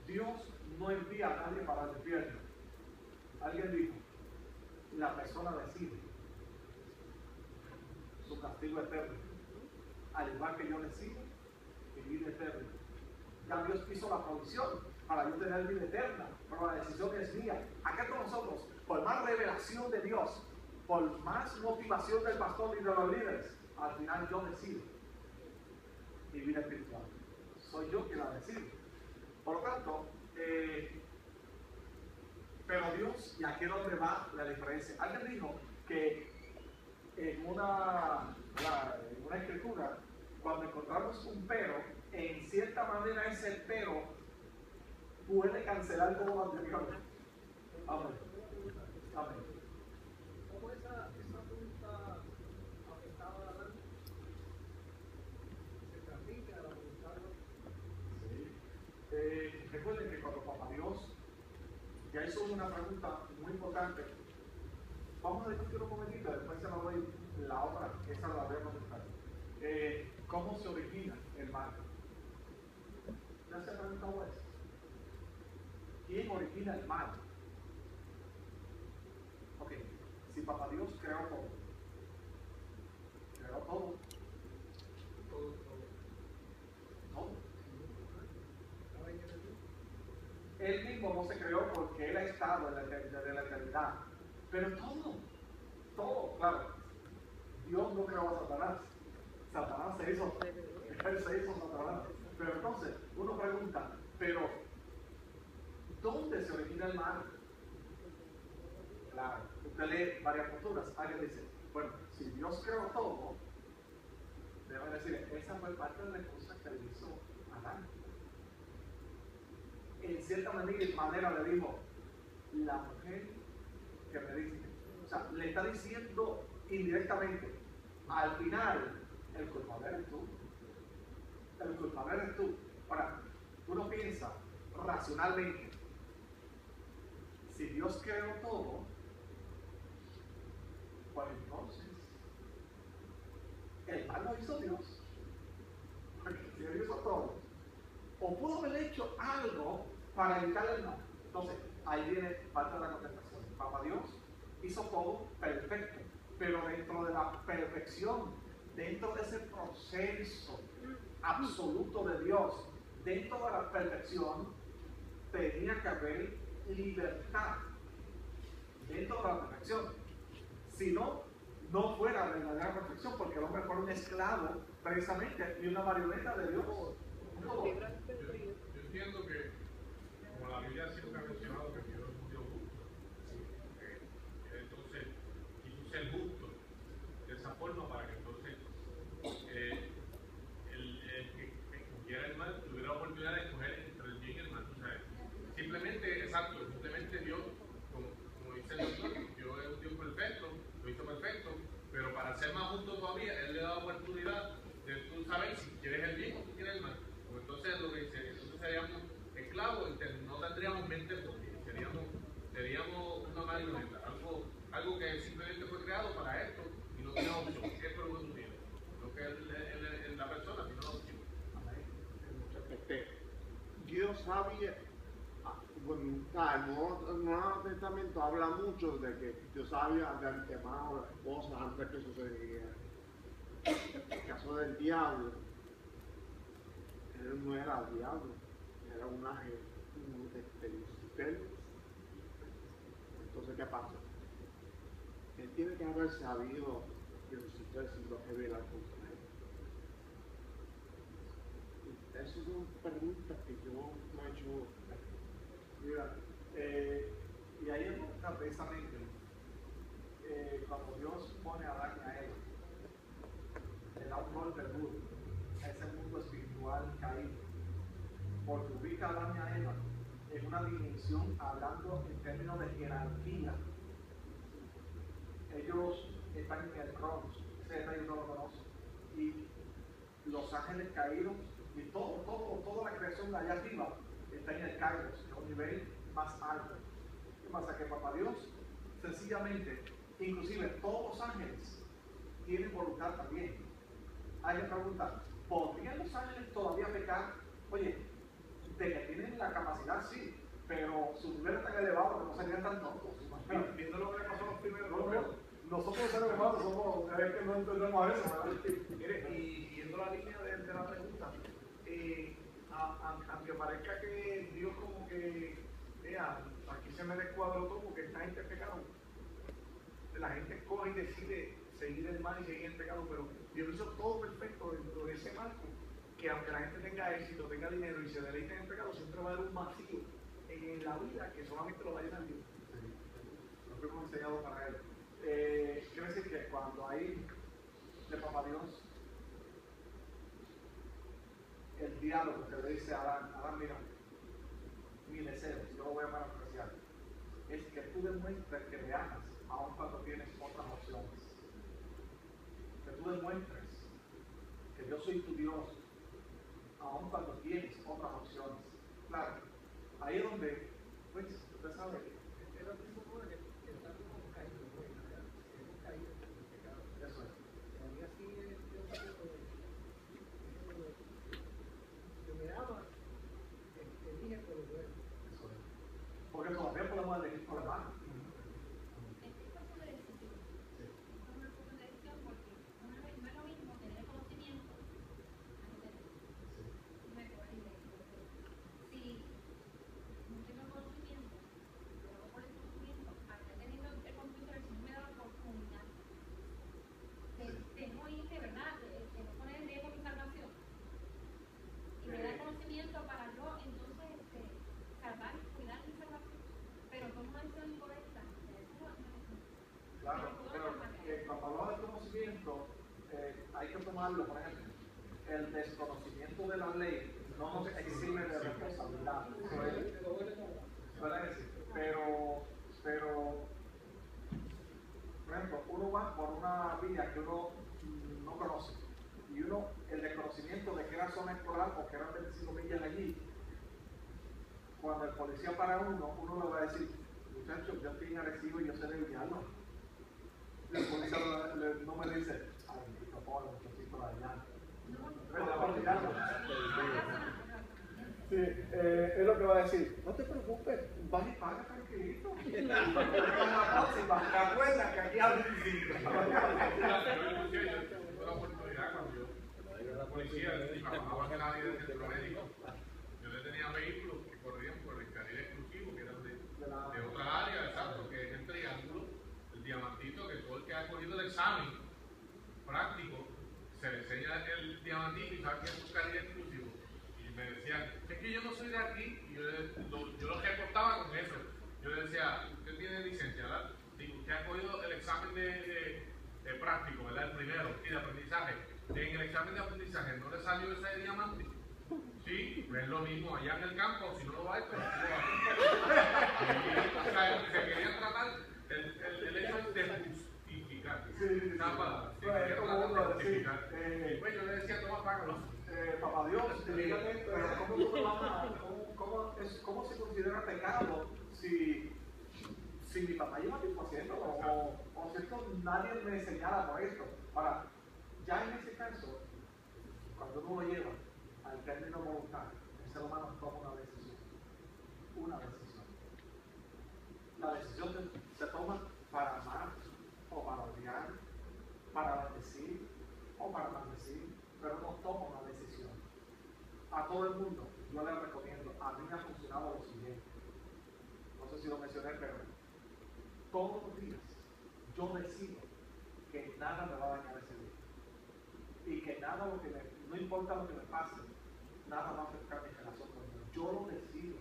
Dios no envía a nadie para el infierno. Alguien dijo, la persona decide su castigo eterno, al igual que yo decido mi vida eterna. Ya Dios hizo la provisión para yo tener vida eterna, pero la decisión es mía. Acá con nosotros, por más revelación de Dios, por más motivación del pastor y de los líderes, al final yo decido mi vida espiritual. Soy yo quien la decido. Por lo tanto, pero Dios, y aquí es donde va la diferencia. Alguien dijo que en una escritura, cuando encontramos un pero, en cierta manera ese pero puede cancelar todo lo anterior. Amén. Amén. ¿Cómo esa voluntad afectada a la se transmite a la voluntad? Sí. Recuerden que cuando Papá Dios ya hizo una pregunta muy importante, vamos a discutir un momentito, después se la doy la otra, esa la voy a contestar. ¿Cómo se origina el mal? ¿Ya se ha preguntado eso? ¿Quién origina el mal? Ok, si Papá Dios creó todo, todo. Él mismo no se creó porque Él ha estado desde la eternidad. Pero todo, claro. Dios no creó a Satanás. Satanás se hizo Satanás. Pero entonces, uno pregunta, pero ¿dónde se origina el mal? Claro, usted lee varias posturas. Alguien dice, bueno, si Dios creó todo, debe decir, esa fue parte de la cosa que le hizo Adán. En cierta manera le dijo, la mujer que me diste. O sea, le está diciendo indirectamente, al final, el culpable eres tú. El culpable eres tú. Ahora, uno piensa racionalmente, si Dios creó todo, pues entonces, el mal lo hizo Dios. Porque si Él hizo todo, o pudo haber hecho algo para evitar el mal. Entonces, ahí viene parte de la contestación. Papá Dios hizo todo perfecto, pero dentro de la perfección, dentro de ese proceso absoluto de Dios, dentro de la perfección, tenía que haber libertad. Dentro de la perfección. Si no, no fuera verdadera perfección, porque el hombre fue un esclavo, precisamente, y una marioneta de Dios. Yo entiendo que, como la Biblia siempre ha mencionado, que Dios es un Dios justo, entonces quiso ser justo de esa forma para que entonces el que escogiera el mal tuviera la oportunidad de escoger entre el bien y el mal. O sea, simplemente Dios, como dice el doctor, Dios es un Dios perfecto, lo hizo perfecto, pero para ser más justo todavía, Él le da la oportunidad de tú saber si quieres el bien o si quieres el mal. Entonces lo que dice, entonces seríamos esclavos y no tendríamos mente propia, seríamos una marioneta, algo que simplemente fue creado para esto y no tiene opción. Esto es lo que tú tienes, no que es la persona, sino la opción. Dios sabía, bueno, el Nuevo Testamento habla mucho de que Dios sabía de antemano las cosas antes que sucedieran. El caso del diablo, él no era el diablo, era un ángel Lucifer. Entonces, ¿qué pasa? Él tiene que haber sabido que Lucifer se iba a rebelar contra él. esas son preguntas que yo me he hecho. Mira, y ahí es precisamente cuando Dios pone a Adán y a Eva, le da un golpe duro a ese mundo espiritual caído, porque ubica a Adán y a Eva en una dimensión, hablando en términos de jerarquía. Ellos están en el Cronos, ese rey no lo conoce, y los ángeles caídos y toda la creación de allá arriba está en el Kairos, que es un nivel más alto. ¿Qué pasa? Que Papá Dios, sencillamente, inclusive todos los ángeles tienen voluntad también. Hay que preguntar, ¿podrían los ángeles todavía pecar? Oye, de que tienen la capacidad, sí, pero su nivel es tan elevado que no serían tan tontos. Viendo lo que le pasó a los primeros, Nosotros los seres humanos somos, es que no entendemos eso, ¿verdad? mire, y viendo la línea de la pregunta, aunque parezca que Dios como que, vea, aquí se me descuadró todo porque esta gente es pecado, la gente escoge y decide seguir el mal y seguir el pecado, pero Dios hizo todo perfecto dentro de ese marco, que aunque la gente tenga éxito, tenga dinero y se deleite en el pecado, siempre va a haber un vacío en la vida que solamente lo va a llenar Dios. Lo fuimos enseñados para él. Quiero decir que cuando hay de Papá Dios el diálogo que le dice a Adán, mira, mi deseo, yo lo voy a parafrasear, es que tú demuestres que me amas aun cuando tienes otras opciones. Que tú demuestres que yo soy tu Dios aun cuando tienes otras opciones. Claro, ahí es donde, pues, usted sabe, Es lo mismo que estamos caídos, hemos caído en el pecado. eso es. Y así Dios que me ama, elige por lo bueno. Eso es. Porque todavía podemos elegir por la mano. Claro, pero cuando hablamos del conocimiento, hay que tomarlo, por ejemplo, el desconocimiento de la ley no nos exime de responsabilidad. ¿Verdad que sí? Pero, por ejemplo, uno va por una vía que uno no conoce y uno, el desconocimiento de que era zona escolar o que eran 25 millas allí, cuando el policía para uno le va a decir, muchachos, yo estoy en Arecibo y yo sé de Villalba. El policía no me dice, ay, bendito, pobre muchachito de allá. Sí, es lo que va a decir, no te preocupes, vas y paga tranquilito. ¿Te acuerdas que aquí hay 25? Tuve la oportunidad cuando yo era policía y trabajaba en la área del centro médico. Yo le tenía vehículos que corrían por el carril exclusivo, que eran de otra área, exacto, que es el triángulo, el diamantito, que todo el que ha cogido el examen práctico se le enseña el diamantito y sabe que es un carril exclusivo. Y me decían, es que yo no soy de aquí, y yo lo reportaba con eso. Yo le decía, usted tiene licencia, ¿verdad? Si usted ha cogido el examen de práctico, ¿verdad? El primero, y de aprendizaje. En el examen de aprendizaje no le salió ese diamante. Sí, es lo mismo allá en el campo, si no lo va a ir, pero sí lo va a ir. O sea, se querían tratar el hecho de justificar. Esa palabra. Se querían tratar de justificar. Y pues yo le decía, toma, págalo. Papá Dios, dígame, ¿cómo se considera pecado si mi papá lleva tiempo haciéndolo? O si esto nadie me señala por esto. Ahora, ya en ese caso, cuando uno lo lleva al término voluntad, el ser humano toma una decisión. Una decisión. La decisión se toma para amar o para odiar, para bendecir o para maldecir, pero no toma una decisión. A todo el mundo yo les recomiendo, a mí me ha funcionado lo siguiente. No sé si lo mencioné, pero todos los días yo decido que nada me va a dañar ese día. Y que nada, no importa lo que me pase, nada va a afectar mi relación con Dios. Yo lo decido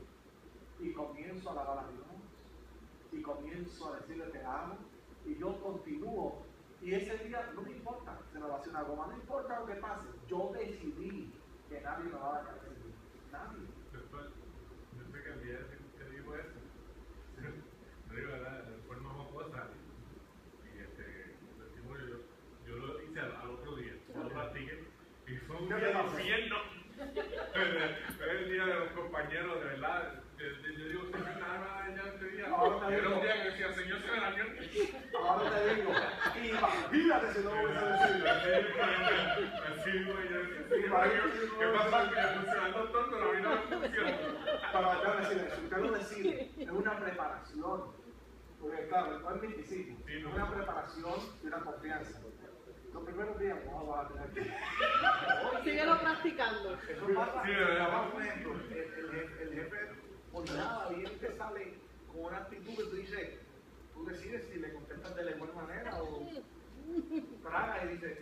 y comienzo a alabar a Dios y comienzo a decirle te amo y yo continúo y ese día no me importa, se me va a hacer una goma, no importa lo que pase, yo decidí que nadie me va a caer en mí, nadie. Yo sé que el día que digo eso, no digo verdad, después no me puedo salir. Y el testimonio yo lo hice al otro día, yo lo practiqué y fue un día de infierno. Pero el día de los compañeros, de verdad. Yo digo, Señor, nada ya este día. Era un día que decía, Señor, se me dañó. Ahora te digo, imagínate si no lo hubiese decidido. Así, güey, yo decía, ¿qué pasa? Que le funciona al doctor, pero a mí no me funciona. Para yo decirle, si usted lo decide, es una preparación. Porque claro, no es místico, es una preparación y una confianza. Los primeros días no vas a tener que. Síguelo practicando. Eso pasa. Sí, de verdad. Por ejemplo, el jefe, por nada, bien te sale con una actitud que tú dices, tú decides si le contestas de la buena manera o traga y dices,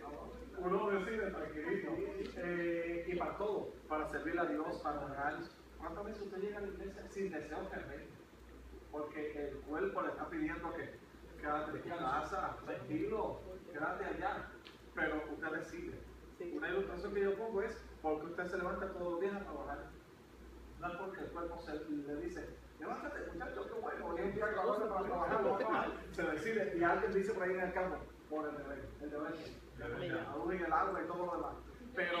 Uno decide tranquilito. Y para todo, para servir a Dios, para orar. ¿Cuántas veces usted llega a la iglesia sin deseo ferviente? Porque el cuerpo le está pidiendo que quédate en casa, tranquilo, quédate allá. Pero usted decide. Sí. Una ilustración que yo pongo es porque usted se levanta todos los días a trabajar. No es porque el cuerpo le dice, levántate muchacho, qué bueno, hoy es un día agradable para trabajar, se decide, y alguien dice por ahí en el campo, por el deber, aún en el agua y todo lo demás. Pero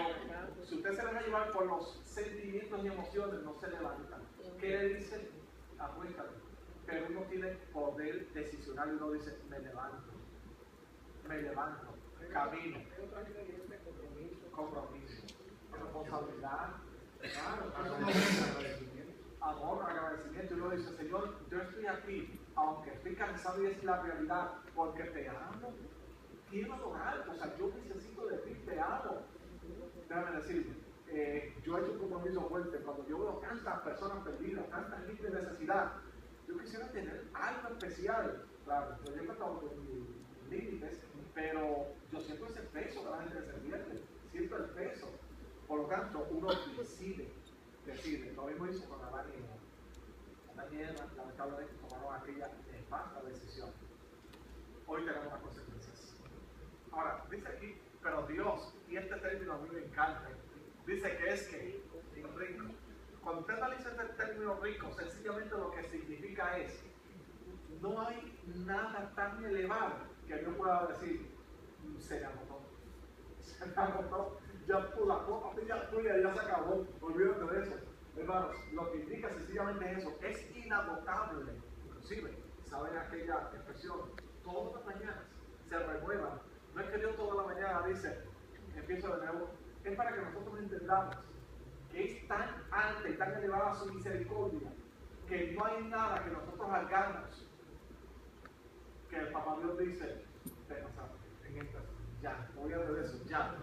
si usted se deja llevar por los sentimientos y emociones, no se levanta. ¿Qué le dice? Acuéstate. Pero uno tiene poder decisional y uno dice, me levanto, camino, compromiso, responsabilidad, amor, agradecimiento. Y uno dice, Señor, yo estoy aquí, aunque estoy cansado y es la realidad, porque te amo, quiero adorar, o sea, yo necesito de ti, te amo. Déjame decirte, yo he hecho un compromiso fuerte cuando yo veo tantas personas perdidas, tanta gente en necesidad. Yo quisiera tener algo especial, claro, yo he tratado con mis límites, pero yo siento ese peso de la gente que se pierde, siento el peso. Por lo tanto, uno decide. Lo mismo hizo con Adán y Eva. Adán y Eva, lamentablemente, tomaron aquella nefasta decisión. Hoy tenemos las consecuencias. Ahora, dice aquí, pero Dios, y este término a mí me encanta, dice que es que rico. Cuando usted analiza este término rico, sencillamente lo que significa es, no hay nada tan elevado que yo pueda decir, se me agotó, ya la copa tuya ya se acabó, olvídate de eso. Hermanos, lo que indica sencillamente es eso, es inagotable. Inclusive, ¿saben aquella expresión? Todas las mañanas se renuevan. No es que Dios toda la mañana dice, empiezo de nuevo, es para que nosotros entendamos que es tan alta y tan elevada su misericordia que no hay nada que nosotros hagamos que el Papá Dios dice, te pasaste en esta, ya, voy a ver eso, ya.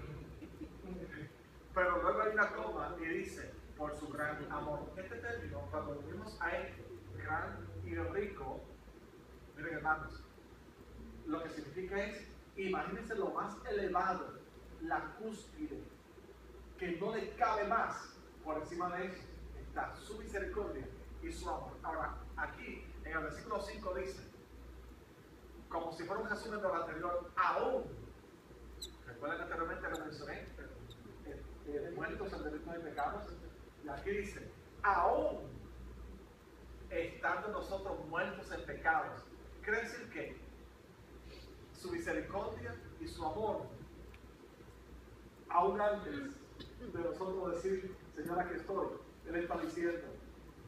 Pero luego hay una coma y dice, por su gran amor. Este término, cuando unimos a este, gran y rico, miren hermanos, lo que significa es, imagínense lo más elevado, la cúspide, que no le cabe más. Por encima de eso está su misericordia y su amor. Ahora, aquí en el versículo 5 dice, como si fuera un resumen de lo anterior, aún, recuerden que anteriormente lo mencioné, muertos en delitos y pecados, y aquí dice, aún estando nosotros muertos en pecados, quiere decir que su misericordia y su amor, aún antes de nosotros decir, Señor, aquí estoy, Él está diciendo,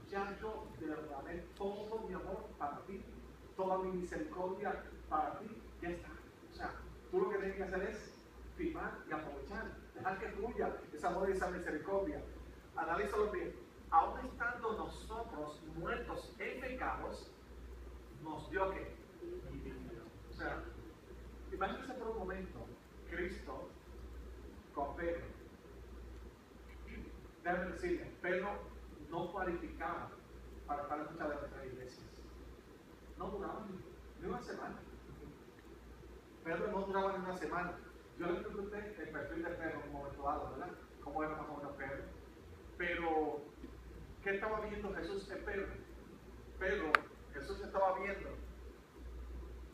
ya yo derramé todo mi amor para ti, toda mi misericordia para ti, ya está. O sea, tú lo que tienes que hacer es firmar y aprovechar, dejar que fluya ese amor y esa misericordia. Analízalo bien. Aún estando nosotros muertos en pecados, nos dio que. O sea, imagínense por un momento, Cristo con Pedro. Déjenme decirle, Pedro no cualificaba para estar en muchas de nuestras iglesias. No duraba ni una semana. Pedro no duraba ni una semana. Yo le pregunté el perfil de Pedro en un momento dado, ¿verdad? ¿Cómo era más o menos Pedro? ¿qué estaba viendo Jesús en Pedro? Jesús estaba viendo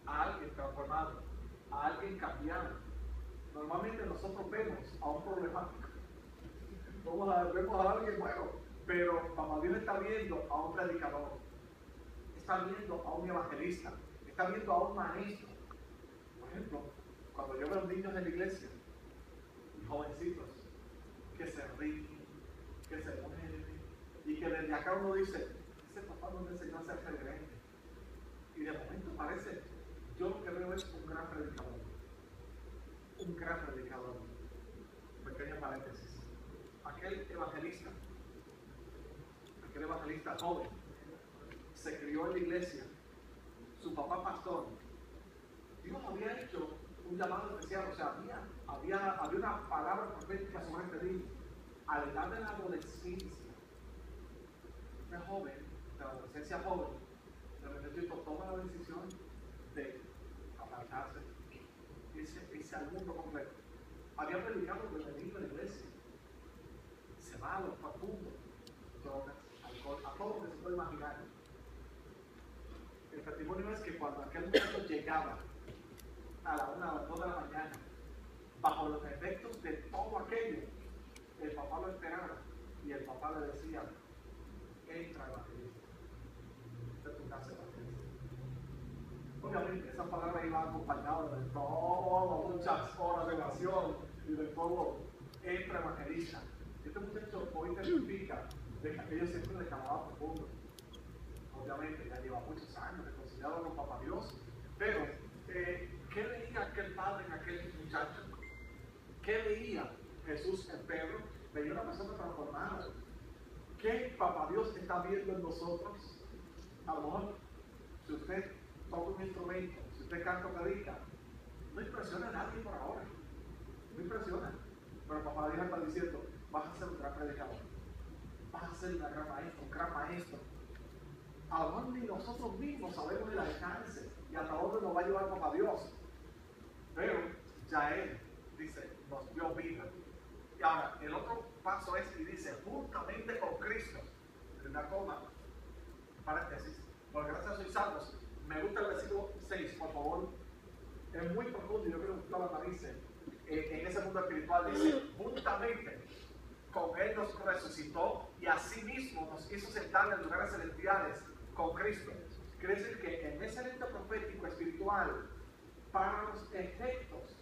a alguien transformado, a alguien cambiado. Normalmente nosotros vemos a un problemático, vemos a alguien bueno, pero Papá Dios está viendo a un predicador, está viendo a un evangelista, está viendo a un maestro. Por ejemplo, cuando yo veo niños en la iglesia, jovencitos, que se ríen, que se mueven, y que desde acá uno dice, ese papá no me enseñó a ser reverente. Y de momento parece, yo lo que veo es un gran predicador. Un gran predicador. Pequeño paréntesis. Aquel evangelista joven, se crió en la iglesia, su papá pastor. Dios había hecho un llamado especial, o sea, había una palabra profética sobre este niño. A la edad de la adolescencia, una joven, de la adolescencia joven, de repente toma la decisión de apartarse, irse al mundo completo. Había predicado desde niño en la iglesia, se va a los profundos, drogas, alcohol, a todo lo que se puede imaginar. El testimonio es que cuando aquel muchacho llegaba a la 1 a las 2 de la mañana, bajo los efectos de todo aquello, el papá lo esperaba y el papá le decía, entra evangelista, de tu casa evangelista. Obviamente esa palabra iba acompañada de muchas horas de oración y de todo, entra evangelista. Este muchacho hoy testifica de que aquello siempre le calaba profundo. Obviamente ya lleva muchos años reconciliado con Papá Dios, pero ¿qué veía aquel padre en aquel muchacho? ¿Qué veía Jesús en Pedro? Veía una persona transformada. ¿Qué Papá Dios está viendo en nosotros? A lo mejor, si usted toca un instrumento, si usted canta o predica, no impresiona a nadie por ahora. No impresiona. Pero Papá Dios está diciendo, vas a ser un gran predicador. Vas a ser un gran maestro. A lo mejor ni nosotros mismos sabemos el alcance y hasta dónde nos va a llevar Papá Dios. Pero ya Él dice, nos dio vida. Y ahora, el otro paso es, y dice, juntamente con Cristo. En una coma, paréntesis, por gracias sois salvos. Me gusta el versículo 6, por favor. Es muy profundo y yo creo que usted lo analice. En ese mundo espiritual dice, juntamente con Él nos resucitó y asimismo nos hizo sentar en lugares celestiales con Cristo. Quiere decir que en ese evento profético espiritual, para los efectos,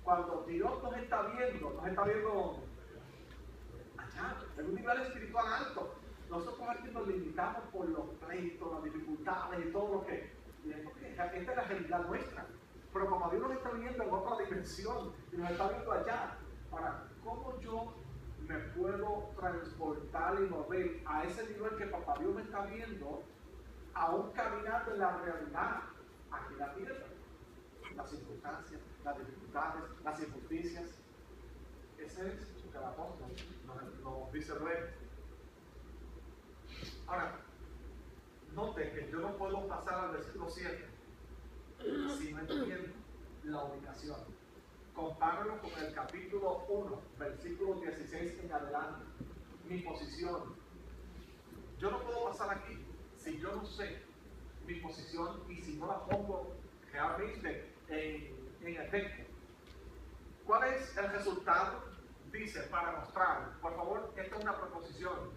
cuando Dios nos está viendo allá, en un nivel espiritual alto. Nosotros aquí nos limitamos por los pleitos, las dificultades y todo lo que. Y esta es la realidad nuestra. Pero como Dios nos está viendo en otra dimensión y nos está viendo allá, ahora, ¿cómo yo me puedo transportar y mover a ese nivel que Papá Dios me está viendo, aún caminando en la realidad aquí en la tierra? Las circunstancias, las dificultades, las injusticias. Ese es lo que el apóstol nos dice luego. Ahora, note que yo no puedo pasar al versículo 7 si no entiendo la ubicación. Compáralo con el capítulo 1, versículo 16 en adelante. Mi posición. Yo no puedo pasar aquí si yo no sé mi posición y si no la pongo realmente en efecto. ¿Cuál es el resultado? Dice, para mostrar, por favor, esta es una proposición.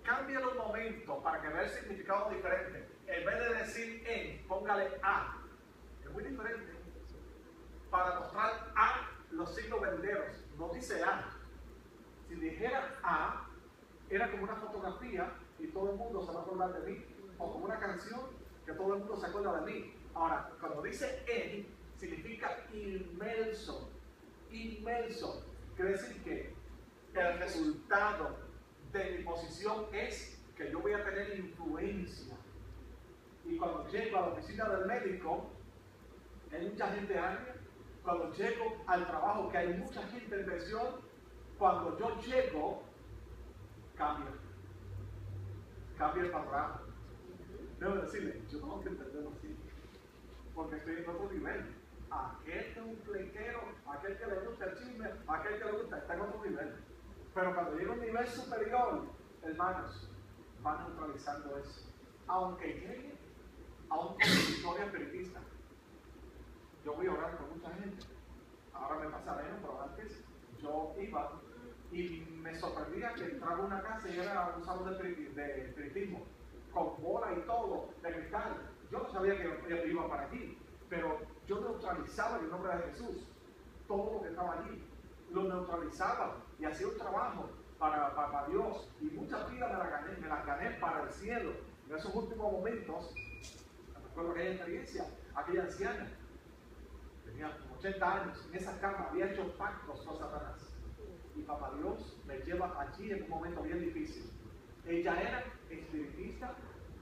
Cámbialo un momento para que vea el significado diferente. En vez de decir en, póngale a. Es muy diferente. Para mostrar a los signos venideros. No dice a. Si dijera a, era como una fotografía y todo el mundo se va a acordar de mí. O como una canción que todo el mundo se acuerda de mí. Ahora, cuando dice en, significa inmerso. Inmerso. Quiere decir que el resultado de mi posición es que yo voy a tener influencia. Y cuando llego a la oficina del médico, hay mucha gente agria. Cuando llego al trabajo, que hay mucha gente en presión, cuando yo llego, cambia el panorama. Debo decirle, yo tengo que entenderlo así, porque estoy en otro nivel. Aquel que es un pleitero, aquel que le gusta el chisme, aquel que le gusta, está en otro nivel. Pero cuando llega a un nivel superior, hermanos, va neutralizando eso. Aunque llegue a un consultorio espiritista. Yo voy a orar con mucha gente. Ahora me pasa menos, pero antes yo iba y me sorprendía que entraba a una casa y era un salón de espiritismo, con bola y todo, de cristal. Yo no sabía que iba para allí, pero yo neutralizaba en el nombre de Jesús todo lo que estaba allí. Lo neutralizaba y hacía un trabajo para Dios. Y muchas vidas me las gané para el cielo. En esos últimos momentos, recuerdo aquella experiencia, aquella anciana, tenía 80 años, en esa cama había hecho pactos con Satanás. Y papá Dios me lleva allí en un momento bien difícil. Ella era espiritista,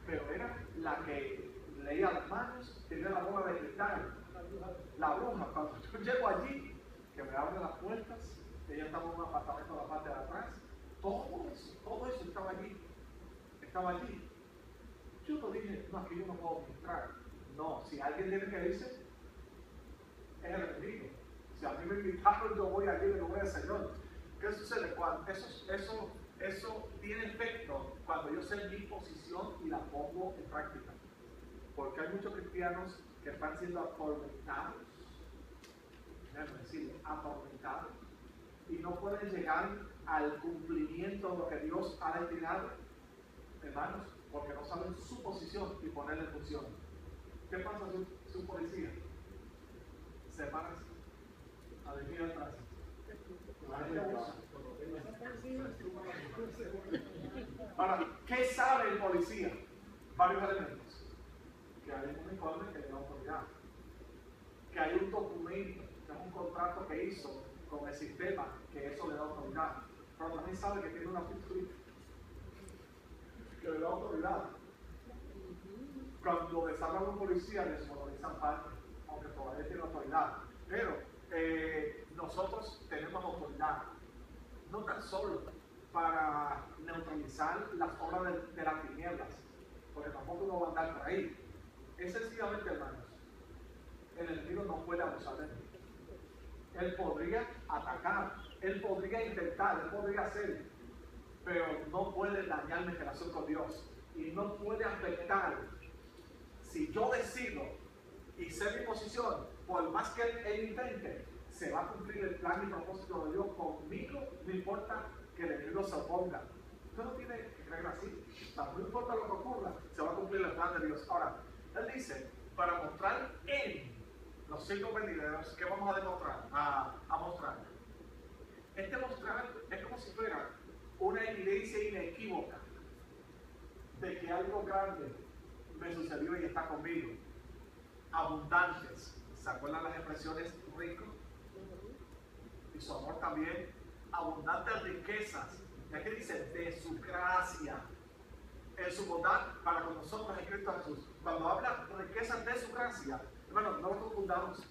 pero era la que leía las manos, tenía la bola de cristal, la bruja. Cuando yo llego allí, que me abren las puertas, ella estaba en un apartamento de la parte de atrás, todo eso estaba allí. Yo no dije, no, aquí yo no puedo ministrar. No, si alguien tiene que irse, es el enemigo. Si a mí me invitaron, yo voy allí y le voy al Señor. ¿Qué sucede? Cuando eso tiene efecto cuando yo sé mi posición y la pongo en práctica. Porque hay muchos cristianos que están siendo atormentados, atormentados, y no pueden llegar al cumplimiento de lo que Dios ha destinado, hermanos, porque no saben su posición y ponerla en función. ¿Qué pasa si un policía se para a decir atrás? Ahora, ¿qué sabe el policía? Varios elementos. Que hay un uniforme que le da autoridad. Que hay un documento, que es un contrato que hizo con el sistema, que eso le da autoridad. Pero también sabe que tiene una pintura que le da autoridad. Cuando desarman a un policía, les motorizan parte, aunque todavía tiene autoridad. Pero nosotros tenemos autoridad, no tan solo para neutralizar las obras de las tinieblas, porque tampoco uno va a andar por ahí. Es sencillamente, hermanos, el enemigo no puede abusar de mí. Él podría atacar, él podría intentar, él podría hacer, pero no puede dañar mi relación con Dios y no puede afectar. Si yo decido y sé mi posición, por más que él intente, se va a cumplir el plan y propósito de Dios conmigo, no importa que el enemigo se oponga. Usted no tiene que creer así. O sea, no importa lo que ocurra, se va a cumplir el plan de Dios. Ahora, él dice, para mostrar en los siglos venideros, ¿qué vamos a demostrar? A mostrar. Este mostrar es como si fuera una evidencia inequívoca de que algo grande me sucedió y está conmigo. Abundantes. ¿Se acuerdan las expresiones rico? Y su amor también. Abundantes riquezas. Y aquí dice, de su gracia. En su bondad para con nosotros en Cristo Jesús. Cuando habla riquezas de su gracia, hermano, no lo confundamos.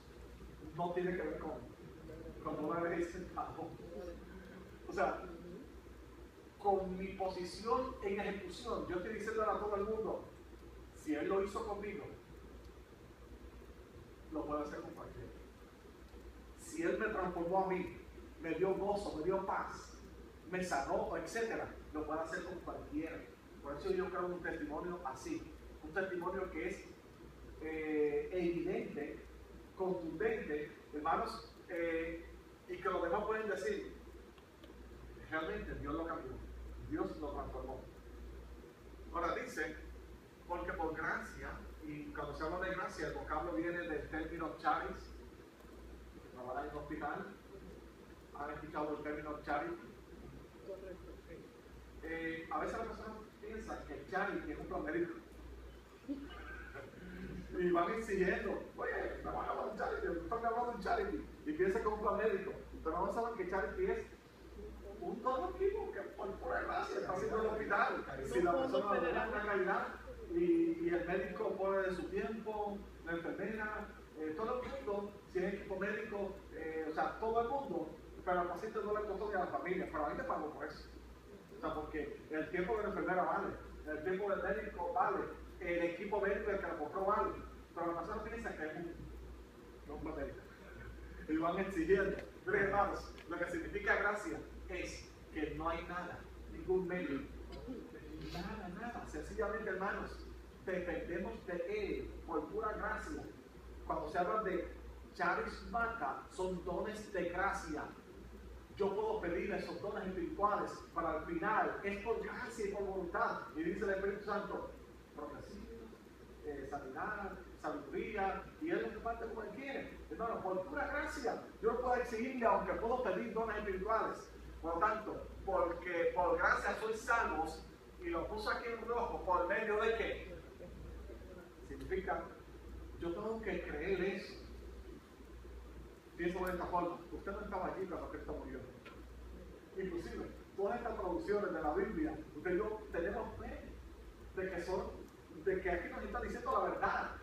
No tiene que ver con una vez centavo. O sea, con mi posición en ejecución, yo estoy diciéndole a todo el mundo, si Él lo hizo conmigo, lo puede hacer con cualquiera. Si Él me transformó a mí, me dio gozo, me dio paz, me sanó, etc., lo puede hacer con cualquiera. Por eso yo creo en un testimonio así, un testimonio que es evidente, contundente, hermanos, y que los demás pueden decir, realmente Dios lo cambió, Dios lo transformó. Ahora dice, porque por gracia, y cuando se habla de gracia, el vocablo viene del término charis, que trabaja en un hospital. ¿Han escuchado el término charity? Correcto, sí. A veces las personas piensan que charity es un plan médico. Y van exigiendo, oye, me van a hablar de un charity, me están hablando de un charity. Y piensan que es un plan médico. Pero no saben que charity es un donativo que por pura gracia está haciendo el hospital. Si la persona le da una calidad y el médico pone de su tiempo, la enfermera, todo el mundo, si es equipo médico, o sea, todo el mundo, pero al paciente no le costó ni a la familia, pero a mí le pago por eso. O sea, porque el tiempo de la enfermera vale, el tiempo del médico vale, el equipo médico el que lo compró vale, pero las personas piensan que es un plan médico. Y van exigiendo. Miren, hermanos, lo que significa gracia es que no hay nada, ningún medio, Nada, nada. Sencillamente, hermanos, dependemos de Él por pura gracia. Cuando se habla de charismata, son dones de gracia. Yo puedo pedir esos dones espirituales para el final. Es por gracia y por voluntad. Y dice el Espíritu Santo, profecía, sanidad, sabiduría, y Él lo reparte como Él quiere. Hermano, por pura gracia, yo no puedo exigirle, aunque puedo pedir dones espirituales. Por lo tanto, porque por gracia sois salvos, y lo puso aquí en rojo, ¿por medio de qué? Significa, yo tengo que creer eso. Pienso de esta forma, usted no estaba allí cuando Cristo murió. Inclusive, todas estas producciones de la Biblia, usted y yo tenemos fe de que aquí nos está diciendo la verdad.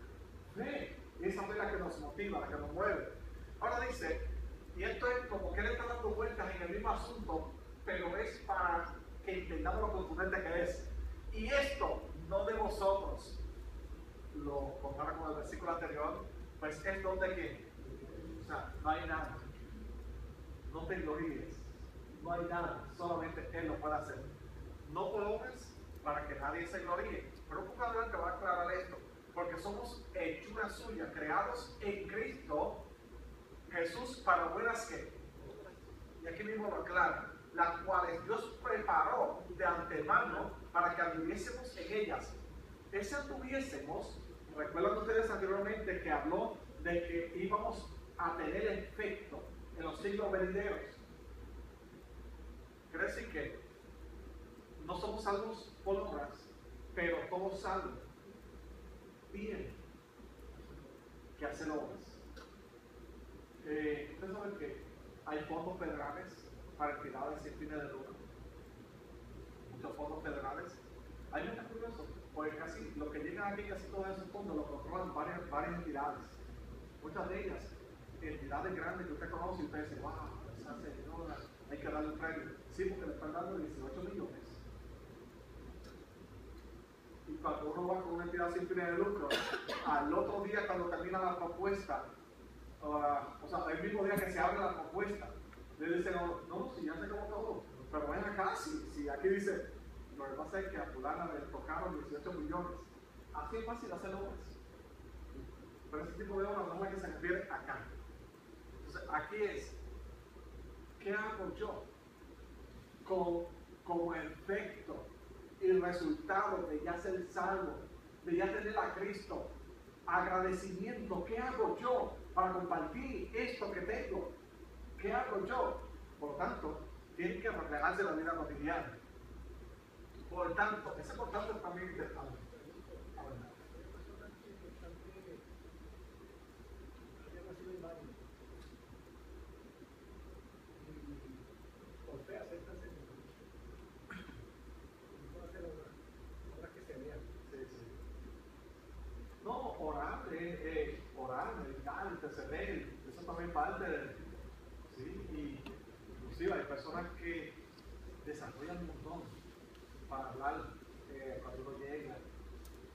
Fe, y esa fe es la que nos motiva, la que nos mueve. Ahora dice, y esto es como que él está dando vueltas en el mismo asunto, pero es para que entendamos lo contundente que es. Y esto no de vosotros, lo compara con el versículo anterior, pues es donde que, o sea, no hay nada. No te gloríes, no hay nada, solamente Él lo puede hacer. No por obras para que nadie se gloríe. Pero un poco adelante va a aclarar esto, porque somos hechura suya, creados en Cristo Jesús para buenas que, y aquí mismo lo aclara, las cuales Dios preparó de antemano para que anduviésemos en ellas. Ese anduviésemos, recuerdan ustedes anteriormente que habló de que íbamos a tener efecto en los siglos venideros. Quiere decir que no somos salvos por obras, pero todos salvos tienen que hacer obras. Ustedes saben que hay fondos federales para entidades sin fines de lucro. Muchos fondos federales. A mí me está curioso, porque casi lo que llegan aquí, casi todos esos fondos los controlan varias entidades. Muchas de ellas, entidades grandes que usted conoce y usted dice, wow, esa señora, hay que darle un premio. Sí, porque le están dando 18 millones. Y cuando uno va con una entidad sin fines de lucro, al otro día cuando termina la propuesta, o sea, el mismo día que se abre la propuesta, le dicen, no, si ya se acabó todo, pero ven acá, si aquí dice, lo que pasa es que a fulana le tocaron 18 millones. Así es fácil hacer obras. Pero ese tipo de obras no es la que se refiere acá. Entonces, aquí es, ¿qué hago yo como efecto y resultado de ya ser salvo, de ya tener a Cristo? Agradecimiento, ¿qué hago yo para compartir esto que tengo? ¿Qué hago yo? Por tanto, tienen que reflejarse la vida cotidiana. Por tanto, ese por tanto es también interesante. Por fe aceptan ser. No hacer obras que se vean. Sí. No, orar, meditar, interceder, eso también parte de. Sí, y inclusive hay personas que desarrollan un montón para hablar cuando uno llega,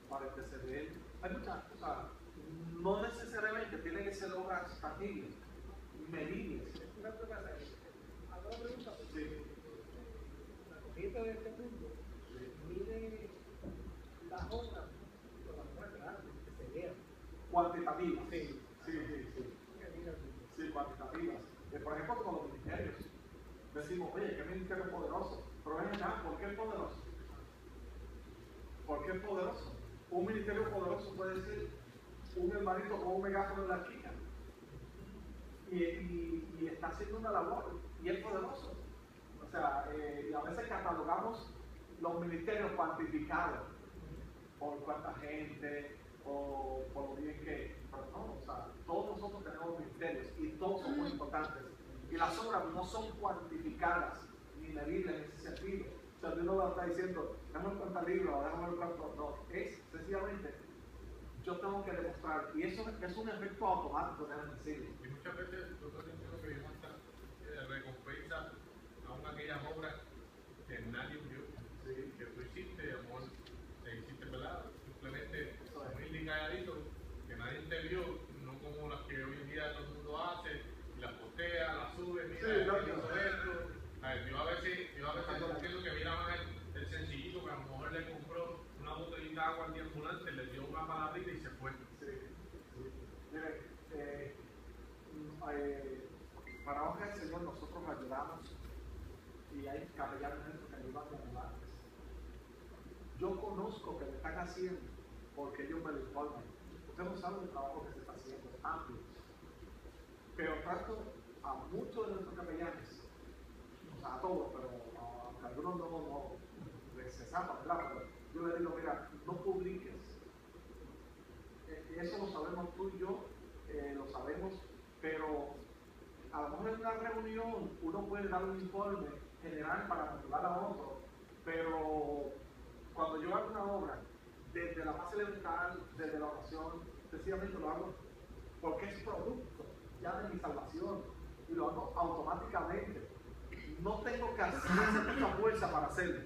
para interceder. Hay muchas cosas, no necesariamente tienen que ser obras tangibles, medibles. Una pregunta, hago una pregunta. Sí. La corriente de este mundo mide las obras con las muestras que se vean. Cuantitativas. Sí. Sí, cuantitativas. Por ejemplo, con los ministerios. Decimos, oye, qué ministerio poderoso. Pero ven acá, ¿por qué es poderoso? ¿Por qué es poderoso? Un ministerio poderoso puede ser un hermanito con un megáfono en la esquina. Y está haciendo una labor. Y es poderoso. O sea, y a veces catalogamos los ministerios cuantificados por cuánta gente o por lo bien que. Pero no, o sea, todos nosotros tenemos ministerios y todos son muy importantes. Y las obras no son cuantificadas ni medibles en ese sentido. O sea, Dios no está diciendo, déjame cuántos libros, déjame cuántos. No, es sencillamente, yo tengo que demostrar. Y eso es un efecto automático, déjame decirlo. Y muchas veces nosotros sentimos que Dios recompensa aún aquellas obras que nadie vio, Sí. que tú hiciste, amor, te hiciste pelado, simplemente muy calladito, que nadie te vio, no como las que hoy en día todo el mundo hace, y las postea, las sube, mira, Sí, yo hizo esto. Yo a veces entiendo que mira más el sencillito, que a lo mejor le celebramos y hay capellanes dentro que me iban a ayudar. Yo conozco que lo están haciendo porque ellos me lo informan. Usted no sabe el trabajo que se está haciendo, es amplio. Pero trato a muchos de nuestros capellanes, o sea, a todos, pero a algunos no se zafan, ¿verdad? Pero yo les digo, mira, no publiques. Eso lo sabemos tú y yo, lo sabemos, pero a lo mejor en una reunión uno puede dar un informe general para motivar a otro, pero cuando yo hago una obra, desde la base elemental, desde la oración, sencillamente lo hago porque es producto ya de mi salvación y lo hago automáticamente. No tengo que hacer mucha fuerza para hacerlo.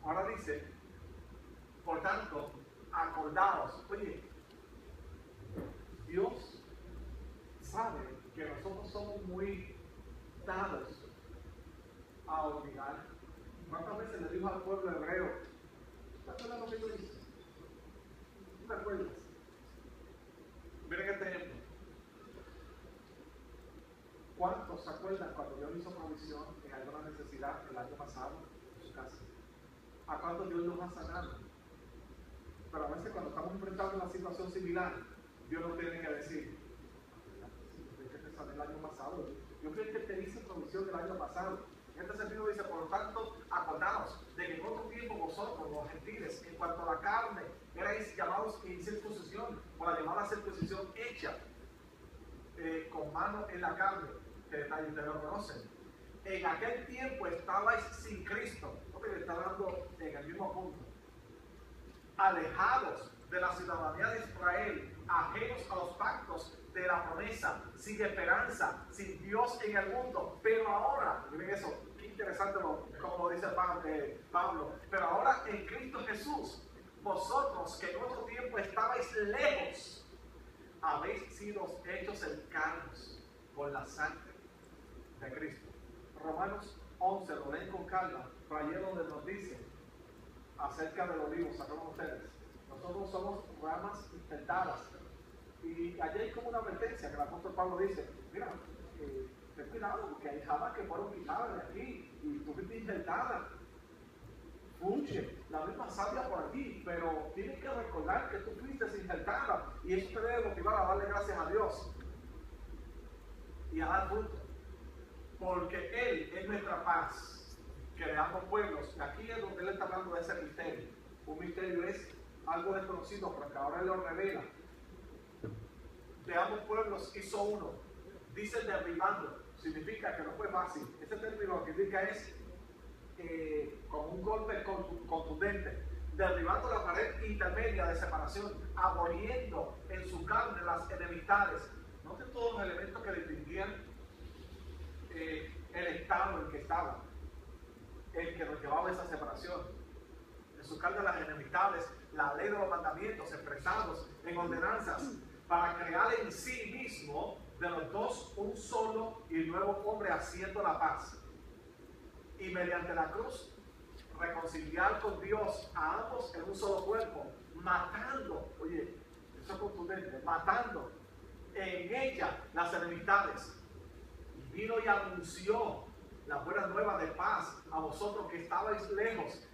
Ahora dice, por tanto, acordaos. Oye, Dios sabe que nosotros somos muy dados a olvidar. ¿Cuántas veces le dijo al pueblo hebreo? ¿Te acuerdas lo que yo hice? ¿Tú te acuerdas? Miren este ejemplo. ¿Cuántos se acuerdan cuando Dios hizo provisión en alguna necesidad el año pasado en su casa? ¿A cuántos Dios los ha sanado? Pero a veces cuando estamos enfrentando una situación similar, Dios nos tiene que decir, yo que te sané el año pasado, yo creo que te hice provisión el año pasado. En este sentido dice, por lo tanto, acordaos de que en otro tiempo vosotros, los gentiles, en cuanto a la carne, erais llamados incircuncisión, por la llamada circuncisión hecha con mano en la carne, que detalle ustedes lo conocen. En aquel tiempo estabais sin Cristo, no te está dando en el mismo punto, alejados de la ciudadanía de Israel, ajenos a los pactos de la promesa, sin esperanza, sin Dios en el mundo. Pero ahora, miren eso, qué interesante como lo dice Pablo, pero ahora en Cristo Jesús, vosotros que en otro tiempo estabais lejos, habéis sido hechos cercanos por la sangre de Cristo. Romanos 11, lo leen con calma, pero allí es donde nos dice acerca del olivo, ¿saben ustedes? Nosotros somos ramas infectadas. Y allí hay como una advertencia que el apóstol Pablo dice, mira, ten cuidado porque hay ramas que fueron quitadas de aquí y tú fuiste infectada. Fluye la misma savia por aquí, pero tienes que recordar que tú fuiste infectada y eso te debe motivar a darle gracias a Dios y a dar fruto. Porque Él es nuestra paz, que de ambos pueblos, y aquí es donde Él está hablando de ese misterio. Un misterio es algo desconocido, pero que ahora Él lo revela. De ambos pueblos hizo uno. Dice derribando, significa que no fue fácil. Ese término lo que indica es como un golpe contundente, derribando la pared intermedia de separación, aboliendo en su carne las enemistades. Noten todos los elementos que distinguían el estado en que estaba, el que nos llevaba a esa separación. En su carne las enemistades, la ley de los mandamientos expresados en ordenanzas, para crear en sí mismo de los dos un solo y nuevo hombre haciendo la paz. Y mediante la cruz reconciliar con Dios a ambos en un solo cuerpo, matando, oye, eso es contundente, matando en ella las enemistades. Y vino y anunció la buena nueva de paz a vosotros que estabais lejos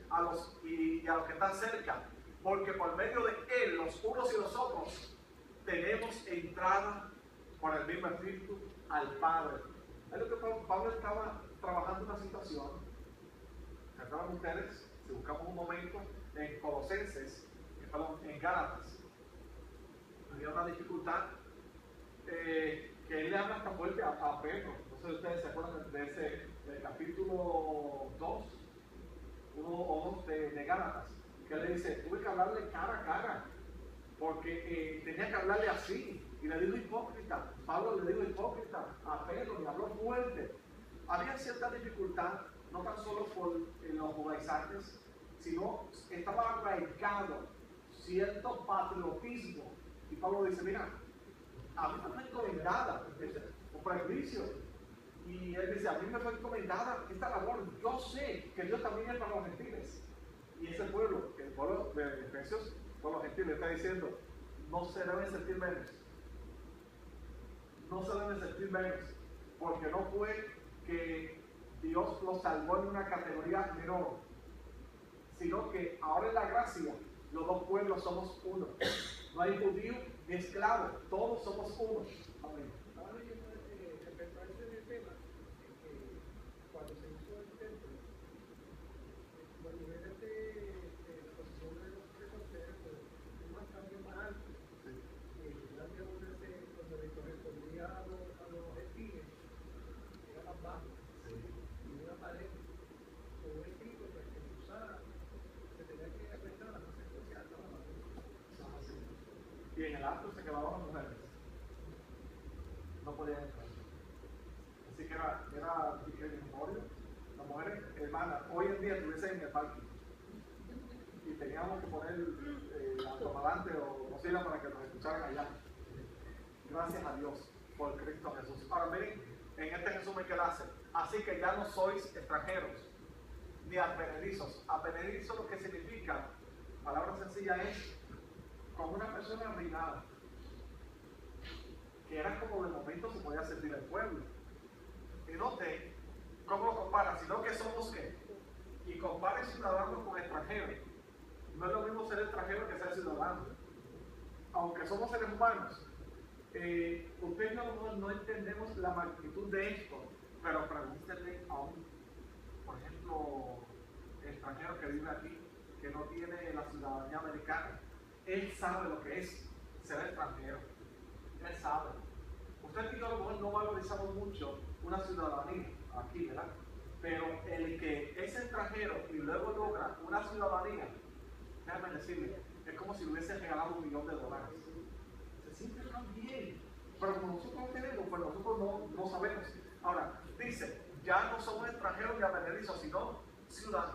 y a los que están cerca, porque por medio de Él, los unos y los otros, tenemos entrada por el mismo Espíritu al Padre. Es lo que Pablo estaba trabajando una situación. ¿Recuerdan ustedes? Si buscamos un momento en Colosenses, en Gálatas, había una dificultad que él le habla hasta fuerte a Pedro. No sé si ustedes se acuerdan de ese del capítulo 2, 1 o 2 de Gálatas, que él le dice, tuve que hablarle cara a cara, porque tenía que hablarle así. Y le dijo hipócrita. Pablo le dijo hipócrita a Pedro y habló fuerte. Había cierta dificultad, no tan solo por los judaizantes, sino estaba arraigado cierto patriotismo. Y Pablo dice, mira, a mí me fue encomendada un prejuicio. Y él dice, a mí me fue encomendada esta labor. Yo sé que Dios también es para los gentiles. Y ese pueblo, el pueblo de Efesios, por los gentiles, está diciendo, no se deben sentir menos. No se deben sentir menos. porque no fue que Dios los salvó en una categoría menor, sino que ahora en la gracia los dos pueblos somos uno. No hay judío ni esclavo, todos somos uno. Amén. Estaba leyendo respecto a ese tema, que cuando se hizo el templo, los niveles de la posición de los resorteros fue más cambio más alto. Cuando le correspondía a los espines, era más bajo. Y una pared con un escrito para que se usara, se tenía que apretar la más especial para la mano. Y en el alto se quedaban las mujeres. No podían entrar. Así que era discriminatorio. Las mujeres, hermanas, hoy en día estuviesen en el parque. Y teníamos que poner altoparlante o bocina para que nos escucharan allá. Gracias a Dios por Cristo Jesús. Ahora miren, en este resumen que él hace. Así que ya no sois extranjeros, ni advenedizos. Advenedizo lo que significa, palabra sencilla, es como una persona arruinada, que era como de momento se podía sentir el pueblo. Y note cómo lo compara, sino que somos qué. Y compare ciudadanos con extranjeros. No es lo mismo ser extranjero que ser ciudadano. Aunque somos seres humanos, ustedes a lo mejor no entendemos la magnitud de esto, pero pregúntenle a un, por ejemplo, extranjero que vive aquí, que no tiene la ciudadanía americana. Él sabe lo que es ser extranjero. Él sabe. Usted y yo a lo mejor no valorizamos mucho una ciudadanía aquí, ¿verdad? Pero el que es extranjero y luego logra una ciudadanía, déjame decirle, es como si le hubiese regalado $1 millón. Se siente tan bien. Pero como nosotros tenemos, pues nosotros no sabemos. Ahora, dice, ya no somos extranjeros ni advenedizos, sino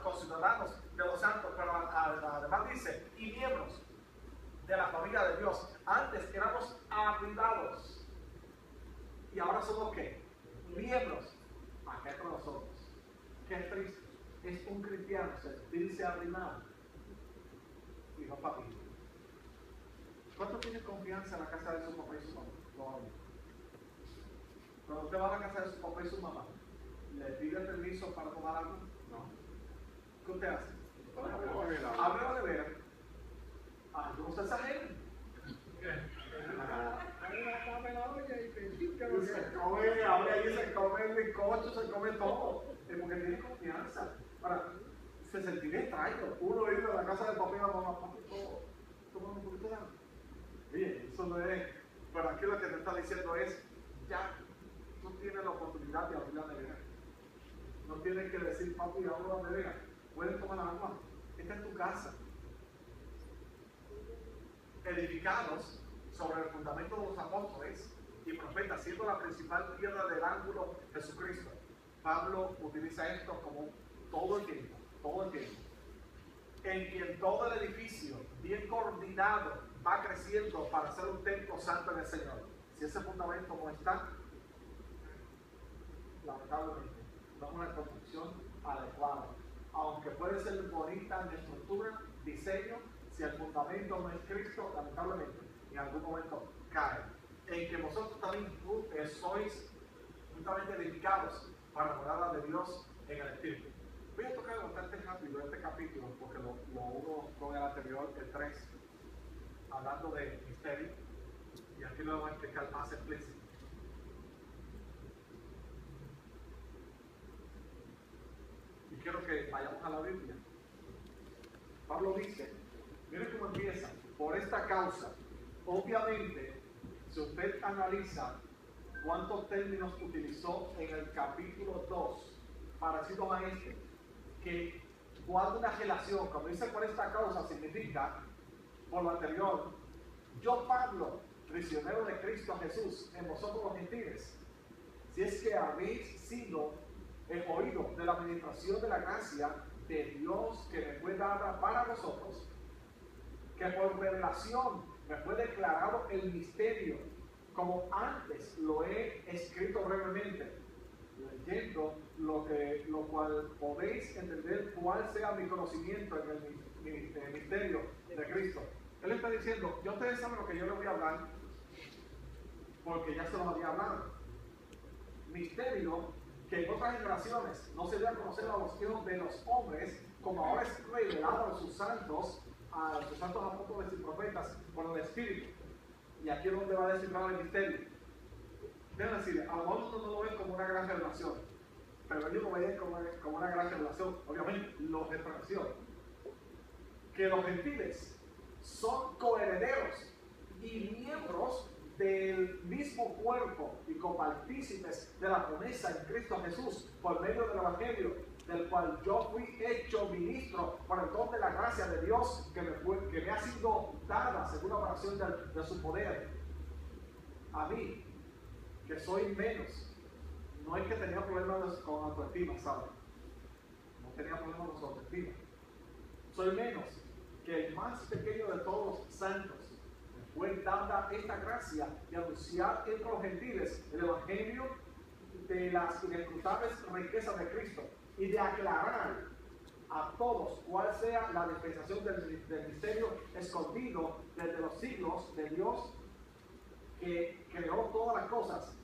conciudadanos de los santos. Pero además dice, y miembros de la familia de Dios. Antes éramos arribados. Y ahora somos ¿qué? Miembros. Acá con nosotros. Qué triste. Es un cristiano sentirse arruinado y no familia. ¿Cuánto tiene confianza en la casa de su papá y su mamá? Todavía. Cuando usted va a la casa de su papá y su mamá, ¿le pide permiso para tomar algo? No. ¿Qué usted hace? Abre la nevera. No se exageren. Ahora ahí se come el bizcocho, se come todo. Porque tiene confianza. Ahora, se sentiría extraño. Uno ir a la casa del papá y la mamá, papi, toma un poquito de agua. Bien, eso no es. Pero aquí lo que te está diciendo es, ya, tú tienes la oportunidad de abrir la nevera. No tienes que decir, papi, abro la nevera. Puedes tomar agua. Esta es tu casa. Edificados sobre el fundamento de los apóstoles y profetas, siendo la principal piedra del ángulo Jesucristo. Pablo utiliza esto como todo el tiempo, en quien todo el edificio, bien coordinado, va creciendo para ser un templo santo en el Señor. Si ese fundamento no está, lamentablemente, no es una construcción adecuada. Aunque puede ser bonita en estructura, diseño, si el fundamento no es Cristo, lamentablemente, en algún momento cae. En que vosotros también sois juntamente edificados para la morada de Dios en el Espíritu. Voy a tocar bastante rápido este capítulo, porque lo uno con el anterior, el 3, hablando de misterio, y aquí lo voy a explicar más explícito. Y quiero que vayamos a la Biblia. Pablo dice, miren cómo empieza, por esta causa. Obviamente, si usted analiza cuántos términos utilizó en el capítulo 2, parecidos a este, que guarda una relación, cuando dice por esta causa, significa, por lo anterior, yo Pablo, prisionero de Cristo Jesús, en vosotros los gentiles, si es que habéis sido oído de la administración de la gracia de Dios que me fue dada para vosotros, que por revelación me fue declarado el misterio, como antes lo he escrito brevemente, leyendo lo cual podéis entender cuál sea mi conocimiento en el misterio de Cristo. Él está diciendo, yo ustedes saben lo que yo les voy a hablar, porque ya se los había hablado. misterio que en otras generaciones no se dio a conocer a los hijos de los hombres, como ahora es revelado a sus santos apóstoles y profetas por el Espíritu. Y aquí es donde va a descifrar el misterio. Déjenme decirle, a lo mejor uno no lo ve como una gran revelación, pero yo lo veía como una gran revelación. Obviamente, lo revelación. Que los gentiles son coherederos y miembros del mismo cuerpo y copartícipes de la promesa en Cristo Jesús por medio del Evangelio, del cual yo fui hecho ministro por el don de la gracia de Dios que me ha sido dada según la operación de su poder. A mí, que soy menos, no es que tenía problemas con autoestima, ¿sabes? No tenía problemas con su autoestima. Soy menos que el más pequeño de todos los santos. Fue dada esta gracia de anunciar entre los gentiles el evangelio de las inescrutables riquezas de Cristo y de aclarar a todos cuál sea la dispensación del misterio escondido desde los siglos de Dios que creó todas las cosas,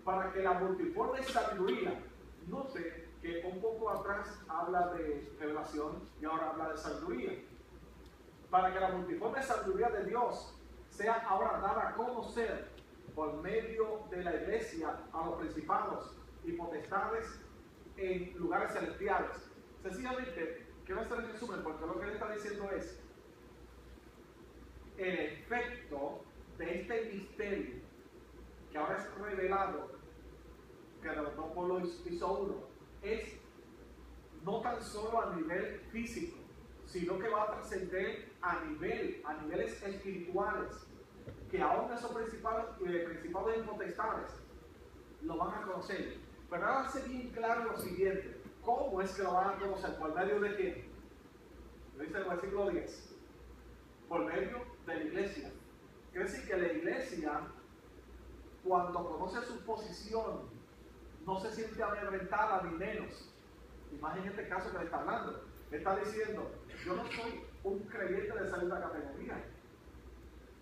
para que la multiforme sabiduría, note que un poco atrás habla de revelación y ahora habla de sabiduría, para que la multiforme sabiduría de Dios sea ahora dada a conocer por medio de la iglesia a los principados y potestades en lugares celestiales. Sencillamente, quiero hacer el resumen porque lo que él está diciendo es el efecto de este misterio que ahora es revelado, que de los dos pueblos hizo uno, es no tan solo a nivel físico, sino que va a trascender a niveles espirituales, que aún esos principados y potestades lo van a conocer. Pero ahora hace bien claro lo siguiente: ¿cómo es que lo van a conocer? ¿Por medio de quién? Lo dice el versículo 10. Por medio de la iglesia. Quiere decir que la iglesia, cuando conoce su posición, no se siente amedrentada ni menos. Y más en este caso que le está hablando. Le está diciendo, yo no soy un creyente de segunda categoría,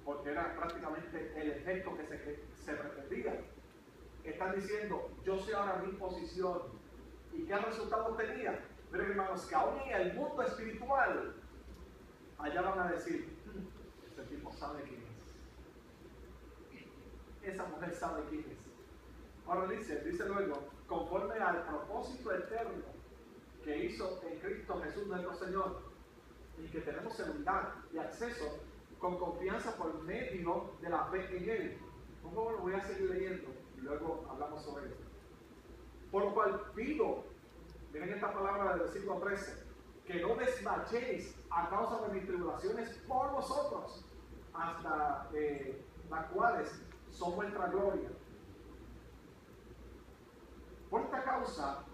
porque era prácticamente el efecto que se pretendía. Están diciendo, yo sé ahora mi posición. ¿Y qué resultado tenía? Pero hermanos, que aún en el mundo espiritual, allá van a decir, este tipo sabe quién es. Esa mujer sabe quién es. Ahora dice luego, conforme al propósito eterno que hizo en Cristo Jesús nuestro Señor, y que tenemos seguridad y acceso con confianza por medio de la fe en Él. Por favor, lo voy a seguir leyendo y luego hablamos sobre esto. Por lo cual pido, miren esta palabra del versículo 13, que no desmayéis a causa de mis tribulaciones por vosotros, hasta las cuales son vuestra gloria. Por esta causa,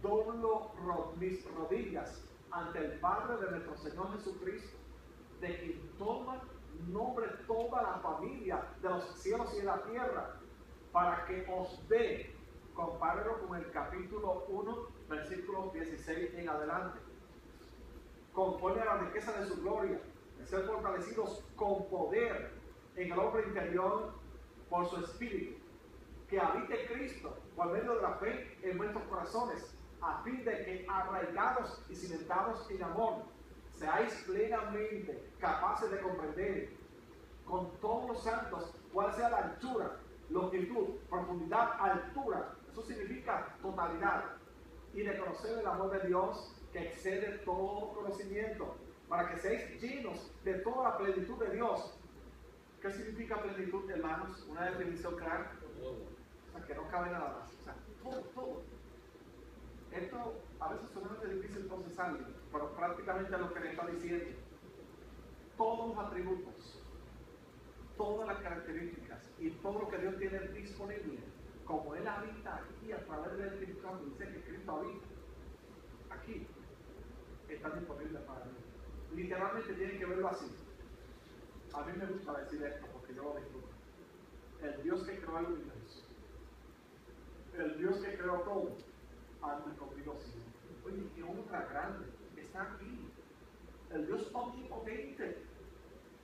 doblo mis rodillas ante el Padre de nuestro Señor Jesucristo, de quien toma nombre toda la familia de los cielos y de la tierra, para que os dé, compárelo con el capítulo 1, versículos 16 en adelante, conforme a la riqueza de su gloria, de ser fortalecidos con poder en el hombre interior por su espíritu, que habite Cristo por medio de la fe en vuestros corazones, a fin de que arraigados y cimentados en amor, seáis plenamente capaces de comprender con todos los santos cuál sea la anchura, longitud, profundidad, altura. Eso significa totalidad. Y de conocer el amor de Dios que excede todo conocimiento, para que seáis llenos de toda la plenitud de Dios. ¿Qué significa plenitud, hermanos? Una definición clara. O sea, que no cabe nada más. O sea, todo. Esto a veces es difícil procesarlo, pero prácticamente es lo que le está diciendo. Todos los atributos, todas las características y todo lo que Dios tiene disponible, como Él habita aquí a través del Espíritu Santo, dice que Cristo habita aquí, está disponible para mí. Literalmente tienen que verlo así. A mí me gusta decir esto porque yo lo disfruto. El Dios que creó el universo, el Dios que creó todo, anda conmigo siempre. Oye, qué obra grande está aquí. El Dios omnipotente,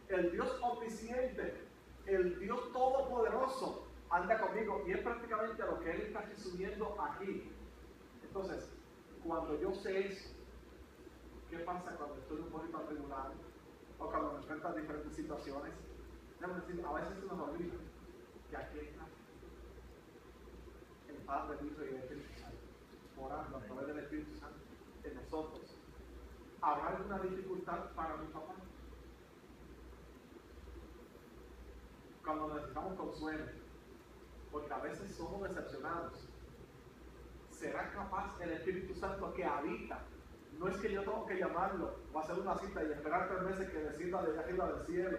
el Dios omnisciente, el Dios todopoderoso, anda conmigo. Y es prácticamente lo que él está resumiendo aquí. Entonces, cuando yo sé eso, ¿qué pasa cuando estoy un poquito atribulado? O cuando me enfrento a diferentes situaciones. Déjame decir, a veces se nos olvida que aquí está el Padre, el Hijo y el Espíritu Santo, morando a través del Espíritu Santo en nosotros. ¿Habrá alguna dificultad para mi papá? Cuando necesitamos consuelo, porque a veces somos decepcionados, ¿será capaz el Espíritu Santo que habita? No es que yo tengo que llamarlo o hacer una cita y esperar 3 meses que descienda de arriba del cielo.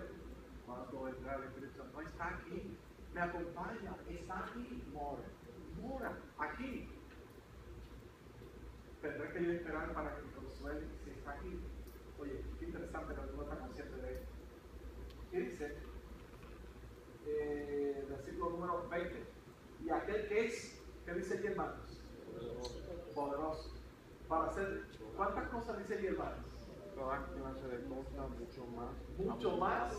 Cuando vendrá el Espíritu Santo, no está aquí, me acompaña, está aquí, mora aquí. Tendré que yo esperar para que me consuele si está aquí. Oye, qué interesante que uno está consciente de esto. ¿Qué dice? Versículo número 20. Y aquel que es, ¿qué dice aquí, hermanos? Poderoso. Para hacer, ¿cuántas cosas dice aquí, hermanos? Toda clase de cosas, Mucho más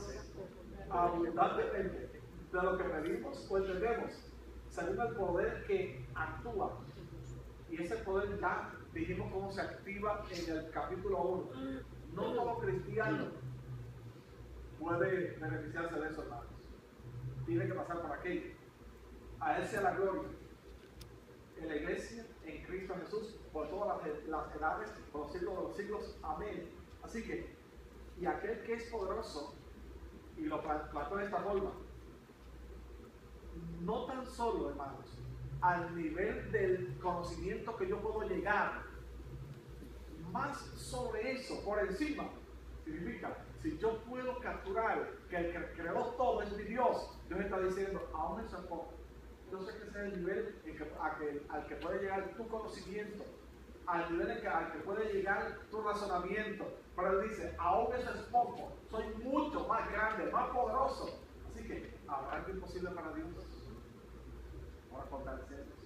abundantemente de lo que pedimos o entendemos, según el poder que actúa. Y ese poder ya dijimos cómo se activa en el capítulo 1. No todo cristiano puede beneficiarse de eso, hermanos. Tiene que pasar por aquello. A Él sea la gloria en la iglesia, en Cristo Jesús, por todas las edades, por los siglos de los siglos. Amén. Así que, y aquel que es poderoso, y lo planteó de esta forma, no tan solo, hermanos, al nivel del conocimiento que yo puedo llegar, más sobre eso, por encima, significa, si yo puedo capturar que el que creó todo es mi Dios, Dios está diciendo, aún eso es poco. Yo sé que ese es el nivel al que puede llegar tu conocimiento, al nivel al que puede llegar tu razonamiento. Pero Él dice, aún eso es poco, soy mucho más grande, más poderoso. Así que, ¿habrá algo imposible para Dios? Vamos a fortalecernos.